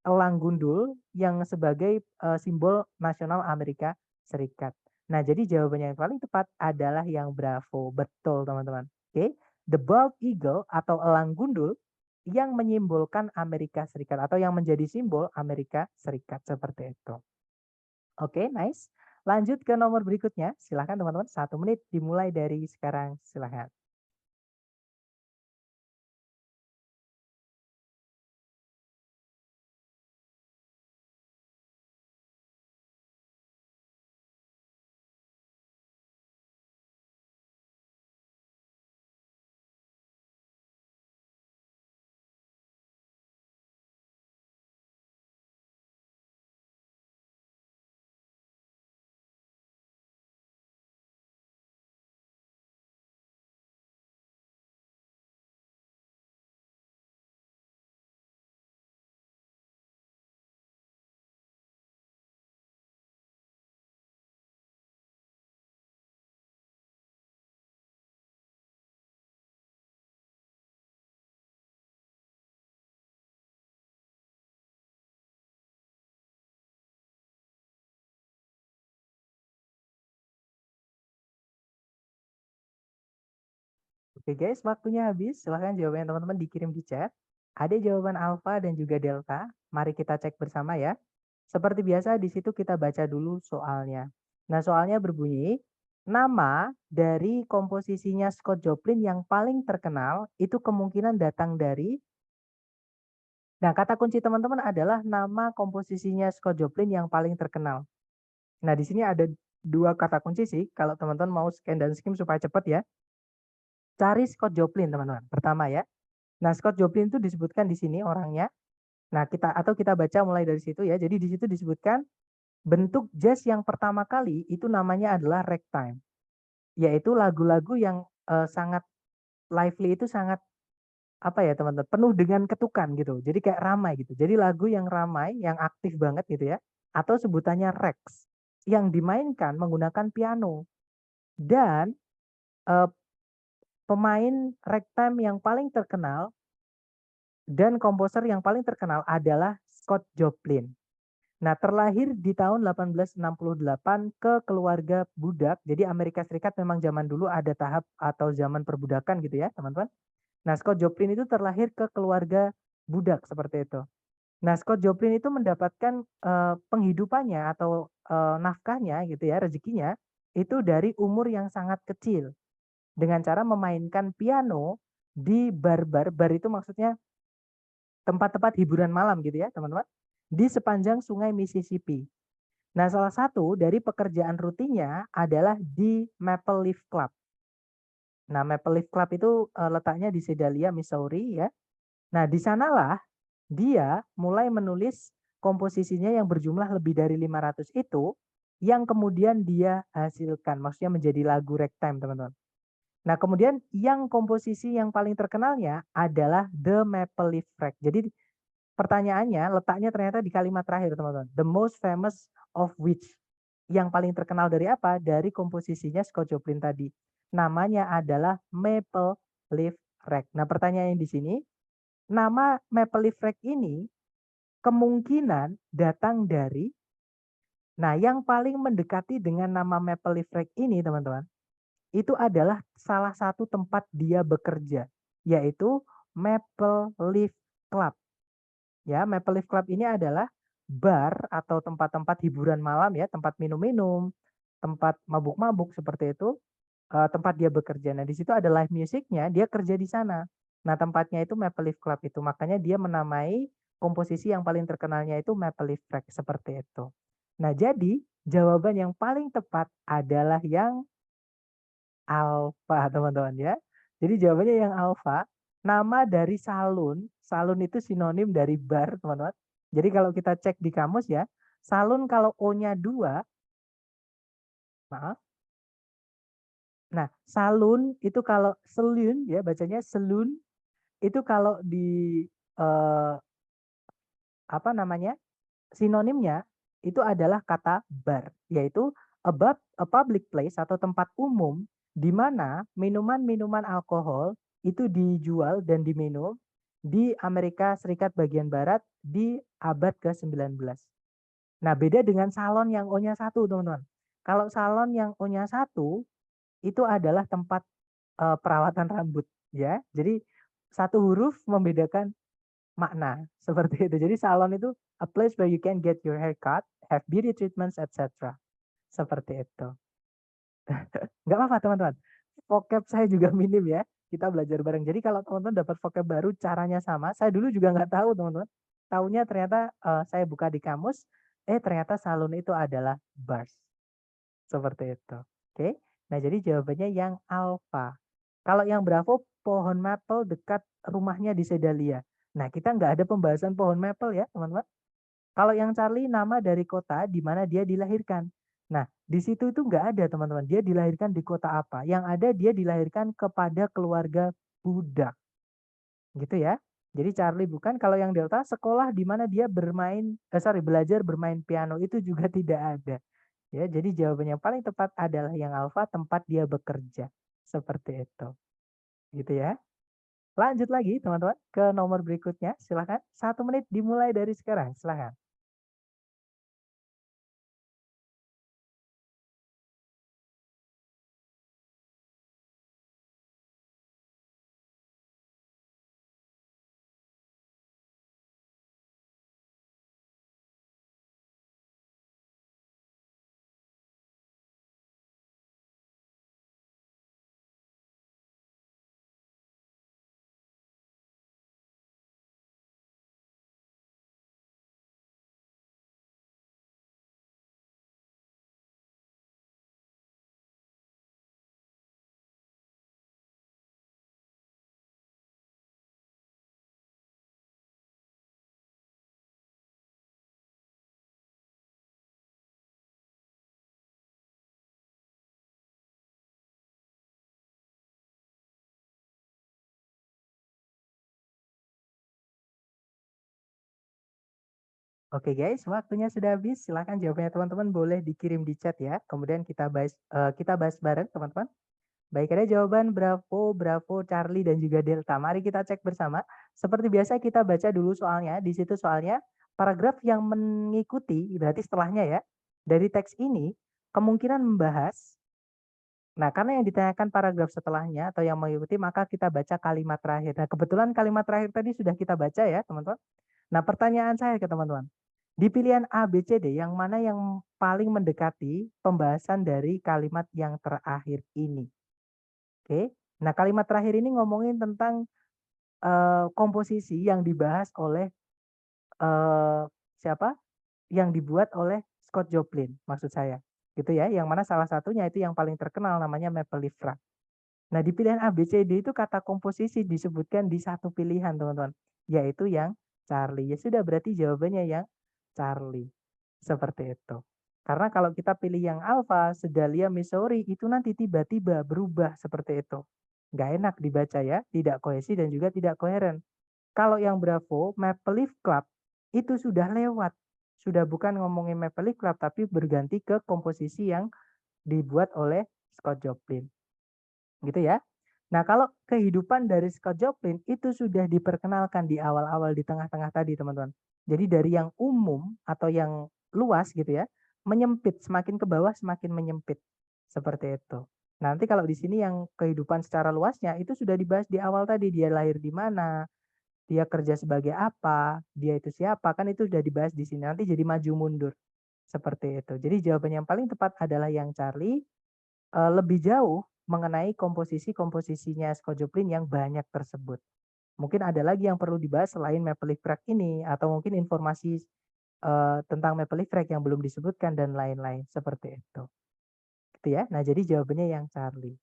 elang gundul yang sebagai simbol nasional Amerika Serikat. Nah, jadi jawabannya yang paling tepat adalah yang Bravo. Betul, teman-teman. Oke. The bald eagle atau elang gundul yang menyimbolkan Amerika Serikat atau yang menjadi simbol Amerika Serikat seperti itu. Oke, nice. Lanjut ke nomor berikutnya. Silahkan teman-teman. 1 menit dimulai dari sekarang. Silahkan. Oke guys, waktunya habis. Silahkan jawabannya teman-teman dikirim di chat. Ada jawaban alfa dan juga delta. Mari kita cek bersama ya. Seperti biasa di situ kita baca dulu soalnya. Nah, soalnya berbunyi, nama dari komposisinya Scott Joplin yang paling terkenal itu kemungkinan datang dari. Nah, kata kunci teman-teman adalah nama komposisinya Scott Joplin yang paling terkenal. Nah, di sini ada dua kata kunci sih. Kalau teman-teman mau scan dan skim supaya cepat ya. Cari Scott Joplin, teman-teman. Pertama ya. Nah, Scott Joplin itu disebutkan di sini orangnya. Nah, kita baca mulai dari situ ya. Jadi di situ disebutkan bentuk jazz yang pertama kali itu namanya adalah ragtime. Yaitu lagu-lagu yang sangat lively, itu sangat apa ya, teman-teman? Penuh dengan ketukan gitu. Jadi kayak ramai gitu. Jadi lagu yang ramai, yang aktif banget gitu ya. Atau sebutannya rags yang dimainkan menggunakan piano. Dan eh, pemain ragtime yang paling terkenal dan komposer yang paling terkenal adalah Scott Joplin. Nah, terlahir di tahun 1868 ke keluarga budak. Jadi Amerika Serikat memang zaman dulu ada tahap atau zaman perbudakan gitu ya, teman-teman. Nah, Scott Joplin itu terlahir ke keluarga budak seperti itu. Nah, Scott Joplin itu mendapatkan penghidupannya atau nafkahnya gitu ya, rezekinya itu dari umur yang sangat kecil dengan cara memainkan piano di bar-bar. Bar itu maksudnya tempat-tempat hiburan malam gitu ya, teman-teman, di sepanjang Sungai Mississippi. Nah, salah satu dari pekerjaan rutinnya adalah di Maple Leaf Club. Nah, Maple Leaf Club itu letaknya di Sedalia, Missouri ya. Nah, di sanalah dia mulai menulis komposisinya yang berjumlah lebih dari 500 itu yang kemudian dia hasilkan, maksudnya menjadi lagu ragtime, teman-teman. Nah, kemudian yang komposisi yang paling terkenalnya adalah The Maple Leaf Rag. Jadi pertanyaannya letaknya ternyata di kalimat terakhir, teman-teman. The most famous of which. Yang paling terkenal dari apa? Dari komposisinya Scott Joplin tadi. Namanya adalah Maple Leaf Rag. Nah, pertanyaannya di sini, nama Maple Leaf Rag ini kemungkinan datang dari, nah yang paling mendekati dengan nama Maple Leaf Rag ini teman-teman, itu adalah salah satu tempat dia bekerja, yaitu Maple Leaf Club. Ya, Maple Leaf Club ini adalah bar atau tempat-tempat hiburan malam ya, tempat minum-minum, tempat mabuk-mabuk seperti itu, tempat dia bekerja. Nah, di situ ada live musicnya, dia kerja di sana. Nah, tempatnya itu Maple Leaf Club itu. Makanya dia menamai komposisi yang paling terkenalnya itu Maple Leaf Track seperti itu. Nah, jadi jawaban yang paling tepat adalah yang alfa, teman-teman ya. Jadi jawabannya yang alfa. Nama dari salon, salon itu sinonim dari bar, teman-teman. Jadi kalau kita cek di kamus ya, salon kalau O-nya 2, maaf. Nah, salon itu kalau selun ya bacanya selun itu kalau di eh, apa namanya? Sinonimnya itu adalah kata bar, yaitu a public place atau tempat umum di mana minuman-minuman alkohol itu dijual dan diminum di Amerika Serikat bagian barat di abad ke-19. Nah, beda dengan salon yang O-nya 1, teman-teman. Kalau salon yang O-nya 1 itu adalah tempat perawatan rambut ya. Jadi satu huruf membedakan makna seperti itu. Jadi salon itu a place where you can get your hair cut, have beauty treatments, etc. Seperti itu. Nggak apa-apa teman-teman. Vocab saya juga minim ya. Kita belajar bareng. Jadi kalau teman-teman dapat vocab baru caranya sama. Saya dulu juga nggak tahu teman-teman. Taunya ternyata saya buka di kamus. Ternyata salon itu adalah bars. Seperti itu. Oke. Nah jadi jawabannya yang alfa. Kalau yang Bravo pohon maple dekat rumahnya di Sedalia. Nah kita nggak ada pembahasan pohon maple ya teman-teman. Kalau yang Charlie nama dari kota di mana dia dilahirkan. Nah, di situ itu nggak ada teman-teman. Dia dilahirkan di kota apa? Yang ada dia dilahirkan kepada keluarga budak. Gitu ya. Jadi Charlie bukan. Kalau yang Delta sekolah di mana dia belajar bermain piano itu juga tidak ada. Ya, jadi jawaban yang paling tepat adalah yang Alfa tempat dia bekerja. Seperti itu. Gitu ya. Lanjut lagi teman-teman ke nomor berikutnya. Silahkan. 1 menit dimulai dari sekarang. Silahkan. Oke guys, waktunya sudah habis. Silahkan jawabannya teman-teman boleh dikirim di chat ya. Kemudian kita bahas bareng teman-teman. Baik, ada jawaban Bravo, Bravo, Charlie dan juga Delta. Mari kita cek bersama. Seperti biasa kita baca dulu soalnya. Di situ soalnya paragraf yang mengikuti, berarti setelahnya ya, dari teks ini kemungkinan membahas. Nah, karena yang ditanyakan paragraf setelahnya atau yang mengikuti, maka kita baca kalimat terakhir. Nah, kebetulan kalimat terakhir tadi sudah kita baca ya, teman-teman. Nah, pertanyaan saya ke teman-teman, di pilihan A, B, C, D, yang mana yang paling mendekati pembahasan dari kalimat yang terakhir ini? Oke. Nah, kalimat terakhir ini ngomongin tentang komposisi yang dibahas oleh siapa? Yang dibuat oleh Scott Joplin, maksud saya. Gitu ya, yang mana salah satunya itu yang paling terkenal namanya Maple Leaf Rag. Nah, di pilihan A, B, C, D itu kata komposisi disebutkan di satu pilihan, teman-teman, yaitu yang Charlie. Ya sudah, berarti jawabannya yang Charlie. Seperti itu. Karena kalau kita pilih yang Alpha, Sedalia, Missouri, itu nanti tiba-tiba berubah seperti itu. Nggak enak dibaca ya, tidak kohesi dan juga tidak koheren. Kalau yang Bravo, Maple Leaf Club, itu sudah lewat. Sudah bukan ngomongin Maple Leaf Club, tapi berganti ke komposisi yang dibuat oleh Scott Joplin. Gitu ya. Nah, kalau kehidupan dari Scott Joplin itu sudah diperkenalkan di awal-awal, di tengah-tengah tadi, teman-teman. Jadi dari yang umum atau yang luas gitu ya, menyempit, semakin ke bawah semakin menyempit. Seperti itu. Nanti kalau di sini yang kehidupan secara luasnya itu sudah dibahas di awal tadi, dia lahir di mana, dia kerja sebagai apa, dia itu siapa, kan itu sudah dibahas di sini. Nanti jadi maju mundur. Seperti itu. Jadi jawaban yang paling tepat adalah yang Charlie, lebih jauh mengenai komposisi-komposisinya Scott Joplin yang banyak tersebut. Mungkin ada lagi yang perlu dibahas selain Maple Leaf Rag ini, atau mungkin informasi tentang Maple Leaf Rag yang belum disebutkan dan lain-lain seperti itu. Gitu ya. Nah, jadi jawabannya yang Charlie.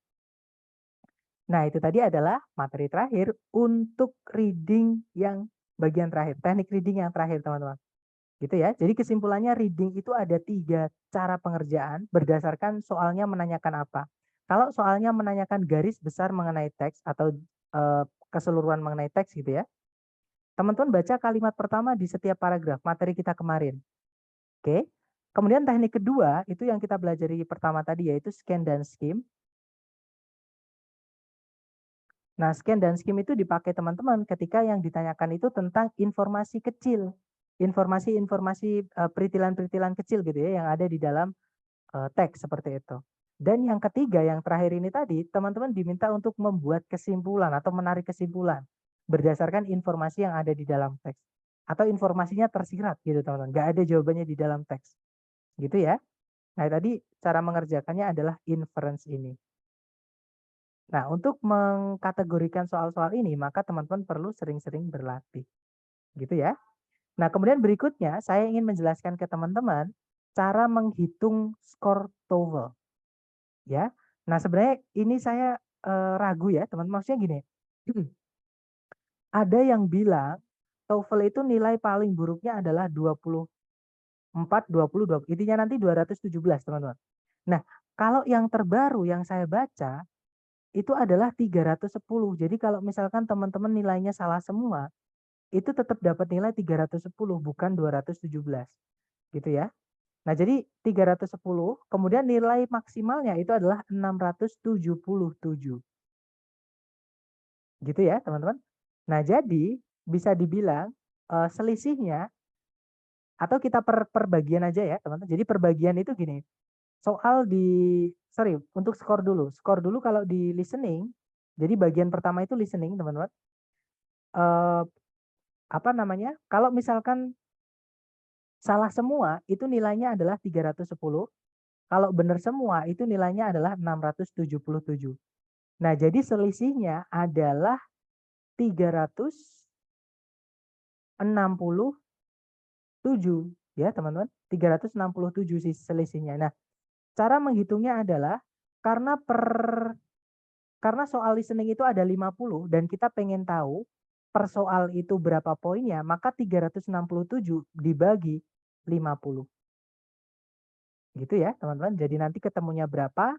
Nah, itu tadi adalah materi terakhir untuk reading yang bagian terakhir, teknik reading yang terakhir, teman-teman. Gitu ya. Jadi kesimpulannya reading itu ada 3 cara pengerjaan berdasarkan soalnya menanyakan apa. Kalau soalnya menanyakan garis besar mengenai teks atau keseluruhan mengenai teks gitu ya. Teman-teman baca kalimat pertama di setiap paragraf materi kita kemarin. Oke. Kemudian teknik kedua itu yang kita pelajari pertama tadi yaitu scan dan skim. Nah, scan dan skim itu dipakai teman-teman ketika yang ditanyakan itu tentang informasi kecil. Informasi-informasi peritilan-peritilan kecil gitu ya yang ada di dalam teks seperti itu. Dan yang ketiga, yang terakhir ini tadi, teman-teman diminta untuk membuat kesimpulan atau menarik kesimpulan berdasarkan informasi yang ada di dalam teks. Atau informasinya tersirat gitu teman-teman, nggak ada jawabannya di dalam teks. Gitu ya. Nah tadi cara mengerjakannya adalah inference ini. Nah untuk mengkategorikan soal-soal ini, maka teman-teman perlu sering-sering berlatih. Gitu ya. Nah kemudian berikutnya, saya ingin menjelaskan ke teman-teman cara menghitung skor TOEFL. Ya. Nah, sebenarnya ini saya ragu ya, teman-teman. Maksudnya gini, ada yang bilang TOEFL itu nilai paling buruknya adalah 24, 20, 20. Intinya nanti 217, teman-teman. Nah, kalau yang terbaru yang saya baca itu adalah 310. Jadi kalau misalkan teman-teman nilainya salah semua, itu tetap dapat nilai 310 bukan 217. Gitu ya. Nah, jadi 310, kemudian nilai maksimalnya itu adalah 677. Gitu ya, teman-teman. Nah, jadi bisa dibilang selisihnya atau kita perbagian aja ya, teman-teman. Jadi perbagian itu gini. Soal di sorry, untuk skor dulu. Skor dulu kalau di listening. Jadi bagian pertama itu listening, teman-teman. Eh, apa namanya? Kalau misalkan salah semua, itu nilainya adalah 310. Kalau benar semua, itu nilainya adalah 677. Nah, jadi selisihnya adalah 367 ya teman-teman, 367 sih selisihnya. Nah, cara menghitungnya adalah karena karena soal listening itu ada 50 dan kita pengen tahu per soal itu berapa poinnya, maka 367 dibagi 50. Gitu ya, teman-teman. Jadi nanti ketemunya berapa?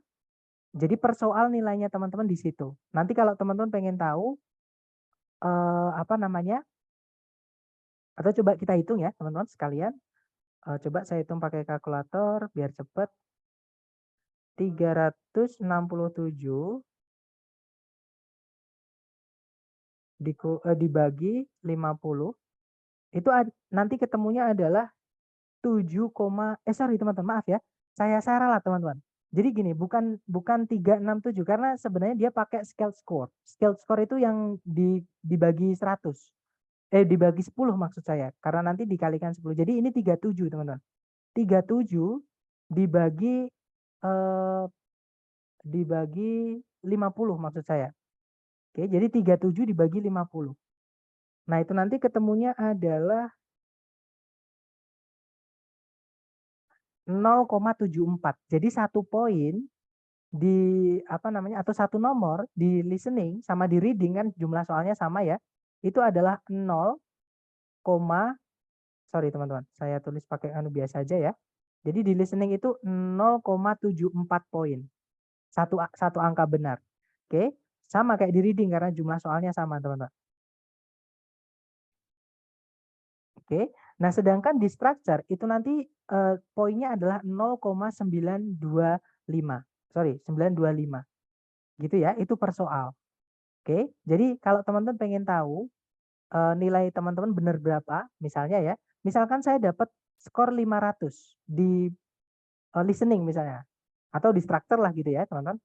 Jadi per soal nilainya teman-teman di situ. Nanti kalau teman-teman pengen tahu apa namanya? Atau coba kita hitung ya, teman-teman sekalian. Coba saya hitung pakai kalkulator biar cepat. 367 dibagi 50. Itu nanti ketemunya adalah 7, sorry teman-teman, maaf ya. Saya salah teman-teman. Jadi gini, bukan 367 karena sebenarnya dia pakai scale score. Scale score itu yang dibagi 100. Dibagi 10 maksud saya. Karena nanti dikalikan 10. Jadi ini 37 teman-teman. 37 dibagi dibagi 50 maksud saya. Oke, jadi 37 dibagi 50. Nah, itu nanti ketemunya adalah 0,74. Jadi 1 poin di apa namanya atau 1 nomor di listening sama di reading kan jumlah soalnya sama ya. Itu adalah 0, sorry teman-teman, saya tulis pakai anu biasa aja ya. Jadi di listening itu 0,74 poin. Satu angka benar. Oke, sama kayak di reading karena jumlah soalnya sama teman-teman. Oke, nah sedangkan di structure itu nanti poinnya adalah 0,925. Sorry, 925. Gitu ya, itu per soal. Oke, jadi kalau teman-teman pengen tahu nilai teman-teman benar berapa, misalnya ya, misalkan saya dapat skor 500 di listening misalnya, atau di structure lah gitu ya teman-teman.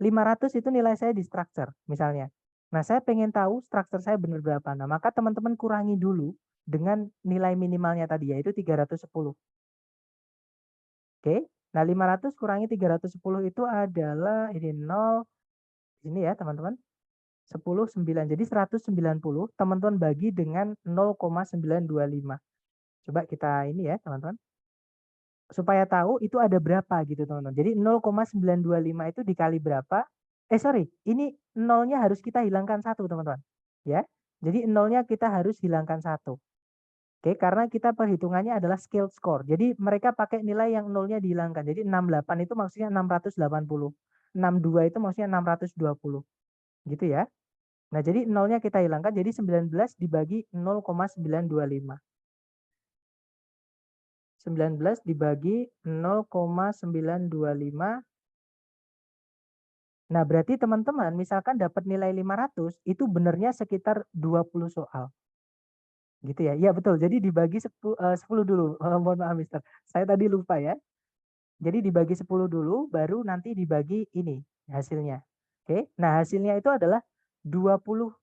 500 itu nilai saya di structure misalnya. Nah, saya pengen tahu structure saya benar berapa. Nah, maka teman-teman kurangi dulu dengan nilai minimalnya tadi yaitu 310. Oke. Nah, 500 kurangi 310 itu adalah ini 0 ini ya, teman-teman. 10, 9. Jadi 190 teman-teman bagi dengan 0,925. Coba kita ini ya, teman-teman. Supaya tahu itu ada berapa gitu, teman-teman. Jadi 0,925 itu dikali berapa? Sorry, ini nolnya harus kita hilangkan 1, teman-teman. Ya. Jadi nolnya kita harus hilangkan 1. Oke, karena kita perhitungannya adalah scale score. Jadi mereka pakai nilai yang nolnya dihilangkan. Jadi 68 itu maksudnya 680. 62 itu maksudnya 620. Gitu ya. Nah, jadi nolnya kita hilangkan. Jadi 19 dibagi 0,925. 19 dibagi 0,925. Nah, berarti teman-teman misalkan dapat nilai 500, itu benernya sekitar 20 soal. Gitu ya. Iya betul. Jadi dibagi 10 dulu. Mohon maaf Mister. Saya tadi lupa ya. Jadi dibagi 10 dulu, baru nanti dibagi ini hasilnya. Oke. Nah, hasilnya itu adalah 20,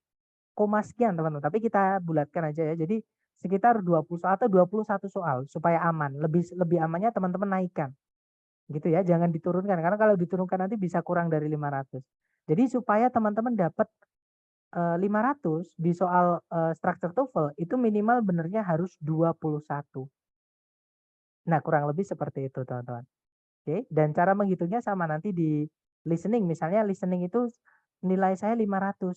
sekian teman-teman. Tapi kita bulatkan aja ya. Jadi sekitar 20 soal atau 21 soal supaya aman. Lebih amannya teman-teman naikkan. Gitu ya. Jangan diturunkan karena kalau diturunkan nanti bisa kurang dari 500. Jadi supaya teman-teman dapat 500 di soal structure TOEFL itu minimal benernya harus 21. Nah, kurang lebih seperti itu, teman-teman. Oke, dan cara menghitungnya sama nanti di listening. Misalnya listening itu nilai saya 500.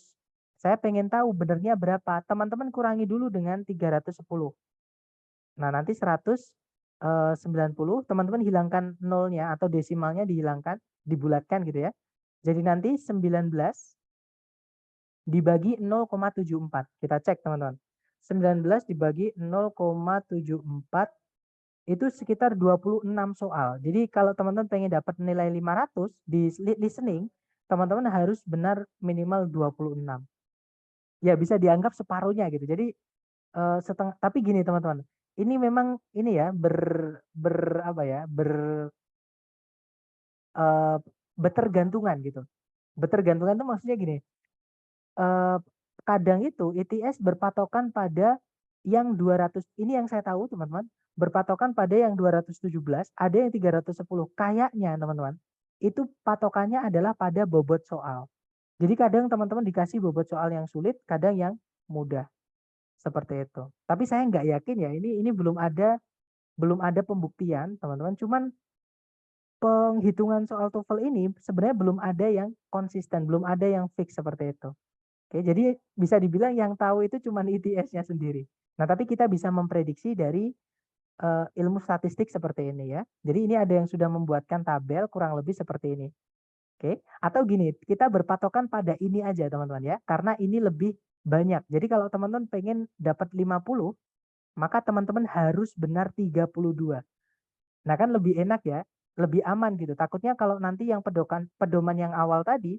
Saya pengen tahu benernya berapa. Teman-teman kurangi dulu dengan 310. Nah, nanti 190, teman-teman hilangkan nolnya atau desimalnya dihilangkan, dibulatkan gitu ya. Jadi nanti 19 dibagi 0,74. Kita cek teman-teman. 19 dibagi 0,74 itu sekitar 26 soal. Jadi kalau teman-teman pengen dapat nilai 500 di listening, teman-teman harus benar minimal 26. Ya bisa dianggap separuhnya gitu. Jadi setengah, tapi gini teman-teman. Ini memang ini ya apa ya? Bertergantungan gitu. Bertergantungan itu maksudnya gini. Kadang itu ITS berpatokan pada yang 200, ini yang saya tahu teman-teman, berpatokan pada yang 217, ada yang 310. Kayaknya teman-teman, itu patokannya adalah pada bobot soal. Jadi kadang teman-teman dikasih bobot soal yang sulit, kadang yang mudah. Seperti itu. Tapi saya nggak yakin ya, ini belum ada pembuktian teman-teman. Cuman penghitungan soal TOEFL ini sebenarnya belum ada yang konsisten, belum ada yang fix seperti itu. Oke, jadi bisa dibilang yang tahu itu cuma ITS-nya sendiri. Nah, tapi kita bisa memprediksi dari ilmu statistik seperti ini ya. Jadi ini ada yang sudah membuatkan tabel kurang lebih seperti ini. Oke, atau gini, kita berpatokan pada ini aja teman-teman ya, karena ini lebih banyak. Jadi kalau teman-teman pengen dapat 50, maka teman-teman harus benar 32. Nah, kan lebih enak ya, lebih aman gitu. Takutnya kalau nanti yang pedoman yang awal tadi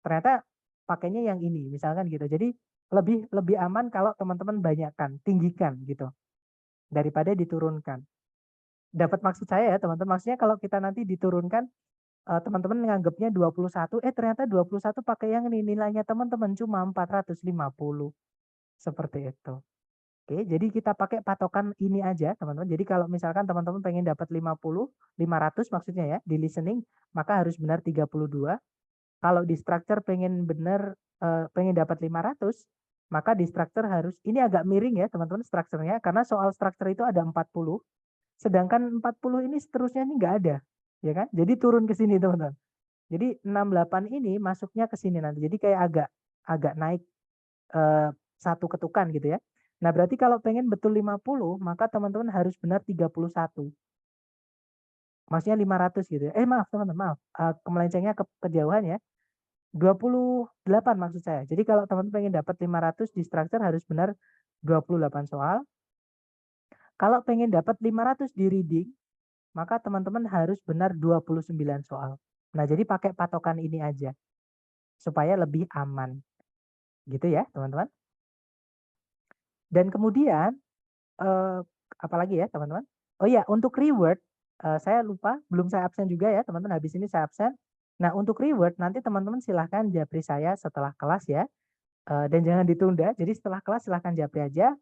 ternyata pakainya yang ini, misalkan gitu. Jadi Lebih aman kalau teman-teman banyakkan, tinggikan gitu, daripada diturunkan. Dapat maksud saya ya teman-teman, maksudnya kalau kita nanti diturunkan, teman-teman nganggapnya 21, ternyata 21 pakai yang ini, nilainya teman-teman cuma 450, seperti itu. Oke, jadi kita pakai patokan ini aja teman-teman. Jadi kalau misalkan teman-teman pengen dapat 50, 500 maksudnya ya, di listening, maka harus benar 32. Kalau di structure pengen benar, pengen dapat 500, maka di structure harus, ini agak miring ya teman-teman strukturnya, karena soal structure itu ada 40, sedangkan 40 ini seterusnya ini nggak ada, ya kan? Jadi turun ke sini teman-teman. Jadi 68 ini masuknya ke sini nanti. Jadi kayak agak naik satu ketukan gitu ya. Nah, berarti kalau pengen betul 50, maka teman-teman harus benar 31. Maksudnya 500 gitu ya. Maaf teman-teman, maaf. Melencengnya kejauhan ya. 28 maksud saya. Jadi kalau teman-teman pengen dapat 500 di structure harus benar 28 soal. Kalau pengen dapat 500 di reading, maka teman-teman harus benar 29 soal. Nah, jadi pakai patokan ini aja supaya lebih aman. Gitu ya, teman-teman. Dan kemudian apalagi ya, teman-teman? Oh iya, untuk reward saya lupa, belum saya absen juga ya, teman-teman. Habis ini saya absen. Nah, untuk reward nanti teman-teman silahkan japri saya setelah kelas ya. Dan jangan ditunda. Jadi setelah kelas silahkan japri aja.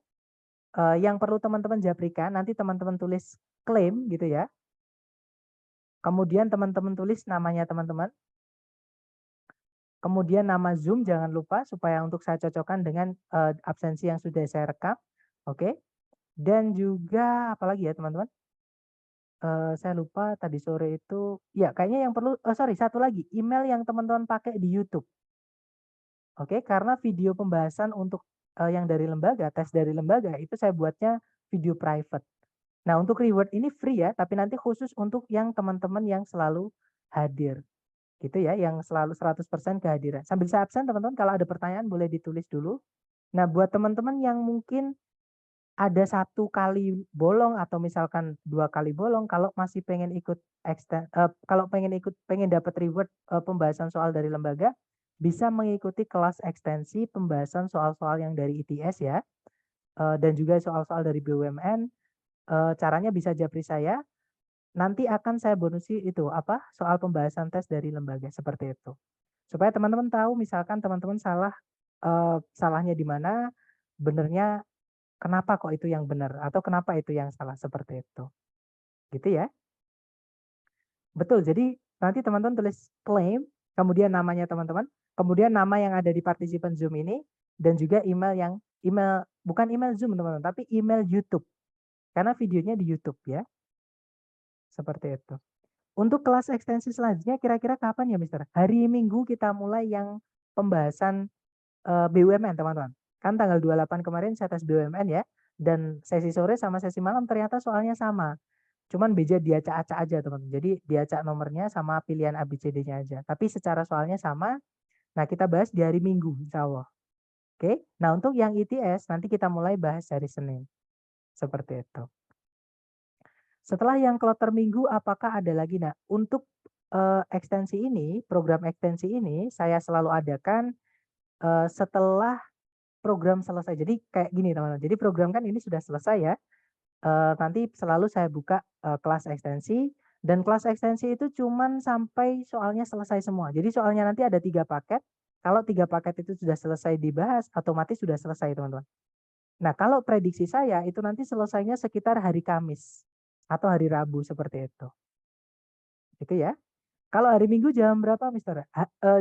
Yang perlu teman-teman japrikan nanti teman-teman tulis klaim gitu ya. Kemudian teman-teman tulis namanya teman-teman. Kemudian nama Zoom jangan lupa supaya untuk saya cocokkan dengan absensi yang sudah saya rekam. Oke. Dan juga apalagi ya teman-teman? Saya lupa tadi sore itu, ya kayaknya yang perlu, sorry satu lagi, email yang teman-teman pakai di YouTube. Oke, karena video pembahasan untuk yang dari lembaga, tes dari lembaga itu saya buatnya video private. Nah, untuk reward ini free ya, tapi nanti khusus untuk yang teman-teman yang selalu hadir. Gitu ya, yang selalu 100% kehadiran. Sambil saya absen teman-teman, kalau ada pertanyaan boleh ditulis dulu. Nah, buat teman-teman yang mungkin ada 1 kali bolong atau misalkan 2 kali bolong, kalau masih pengen ikut kalau pengen dapat reward pembahasan soal dari lembaga, bisa mengikuti kelas ekstensi pembahasan soal-soal yang dari ITS ya, dan juga soal-soal dari BUMN. Caranya bisa japri saya, nanti akan saya bonusi itu soal pembahasan tes dari lembaga seperti itu. Supaya teman-teman tahu misalkan teman-teman salahnya di mana, benernya kenapa kok itu yang benar atau kenapa itu yang salah seperti itu. Gitu ya. Betul. Jadi nanti teman-teman tulis claim, kemudian namanya teman-teman, kemudian nama yang ada di partisipan Zoom ini dan juga email bukan email Zoom teman-teman, tapi email YouTube. Karena videonya di YouTube ya. Seperti itu. Untuk kelas ekstensi selanjutnya kira-kira kapan ya, Mister? Hari Minggu kita mulai yang pembahasan BUMN, teman-teman. Kan tanggal 28 kemarin saya tes BUMN ya. Dan sesi sore sama sesi malam ternyata soalnya sama. Cuman beda diacak-acak aja, teman-teman. Jadi diacak nomornya sama pilihan ABCD-nya aja. Tapi secara soalnya sama. Nah, kita bahas di hari Minggu, insya Allah. Oke. Nah, untuk yang ITS nanti kita mulai bahas hari Senin. Seperti itu. Setelah yang kloter minggu, apakah ada lagi? Nah, untuk ekstensi ini, program ekstensi ini saya selalu adakan setelah program selesai. Jadi kayak gini teman-teman. Jadi program kan ini sudah selesai ya. Nanti selalu saya buka kelas ekstensi dan kelas ekstensi itu cuman sampai soalnya selesai semua. Jadi soalnya nanti ada 3 paket. Kalau 3 paket itu sudah selesai dibahas, otomatis sudah selesai teman-teman. Nah, kalau prediksi saya itu nanti selesainya sekitar hari Kamis atau hari Rabu seperti itu. Gitu ya. Kalau hari Minggu jam berapa, Mister?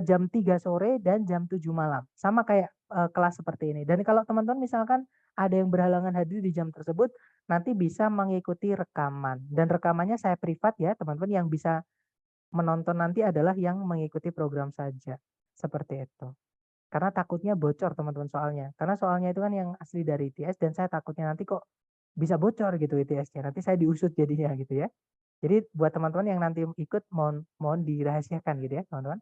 Jam 3 sore dan jam 7 malam. Sama kayak kelas seperti ini. Dan kalau teman-teman misalkan ada yang berhalangan hadir di jam tersebut, nanti bisa mengikuti rekaman. Dan rekamannya saya privat ya, teman-teman yang bisa menonton nanti adalah yang mengikuti program saja. Seperti itu. Karena takutnya bocor teman-teman soalnya. Karena soalnya itu kan yang asli dari ITS dan saya takutnya nanti kok bisa bocor gitu ITS-nya. Nanti saya diusut jadinya gitu ya. Jadi buat teman-teman yang nanti ikut mohon dirahasiakan gitu ya teman-teman.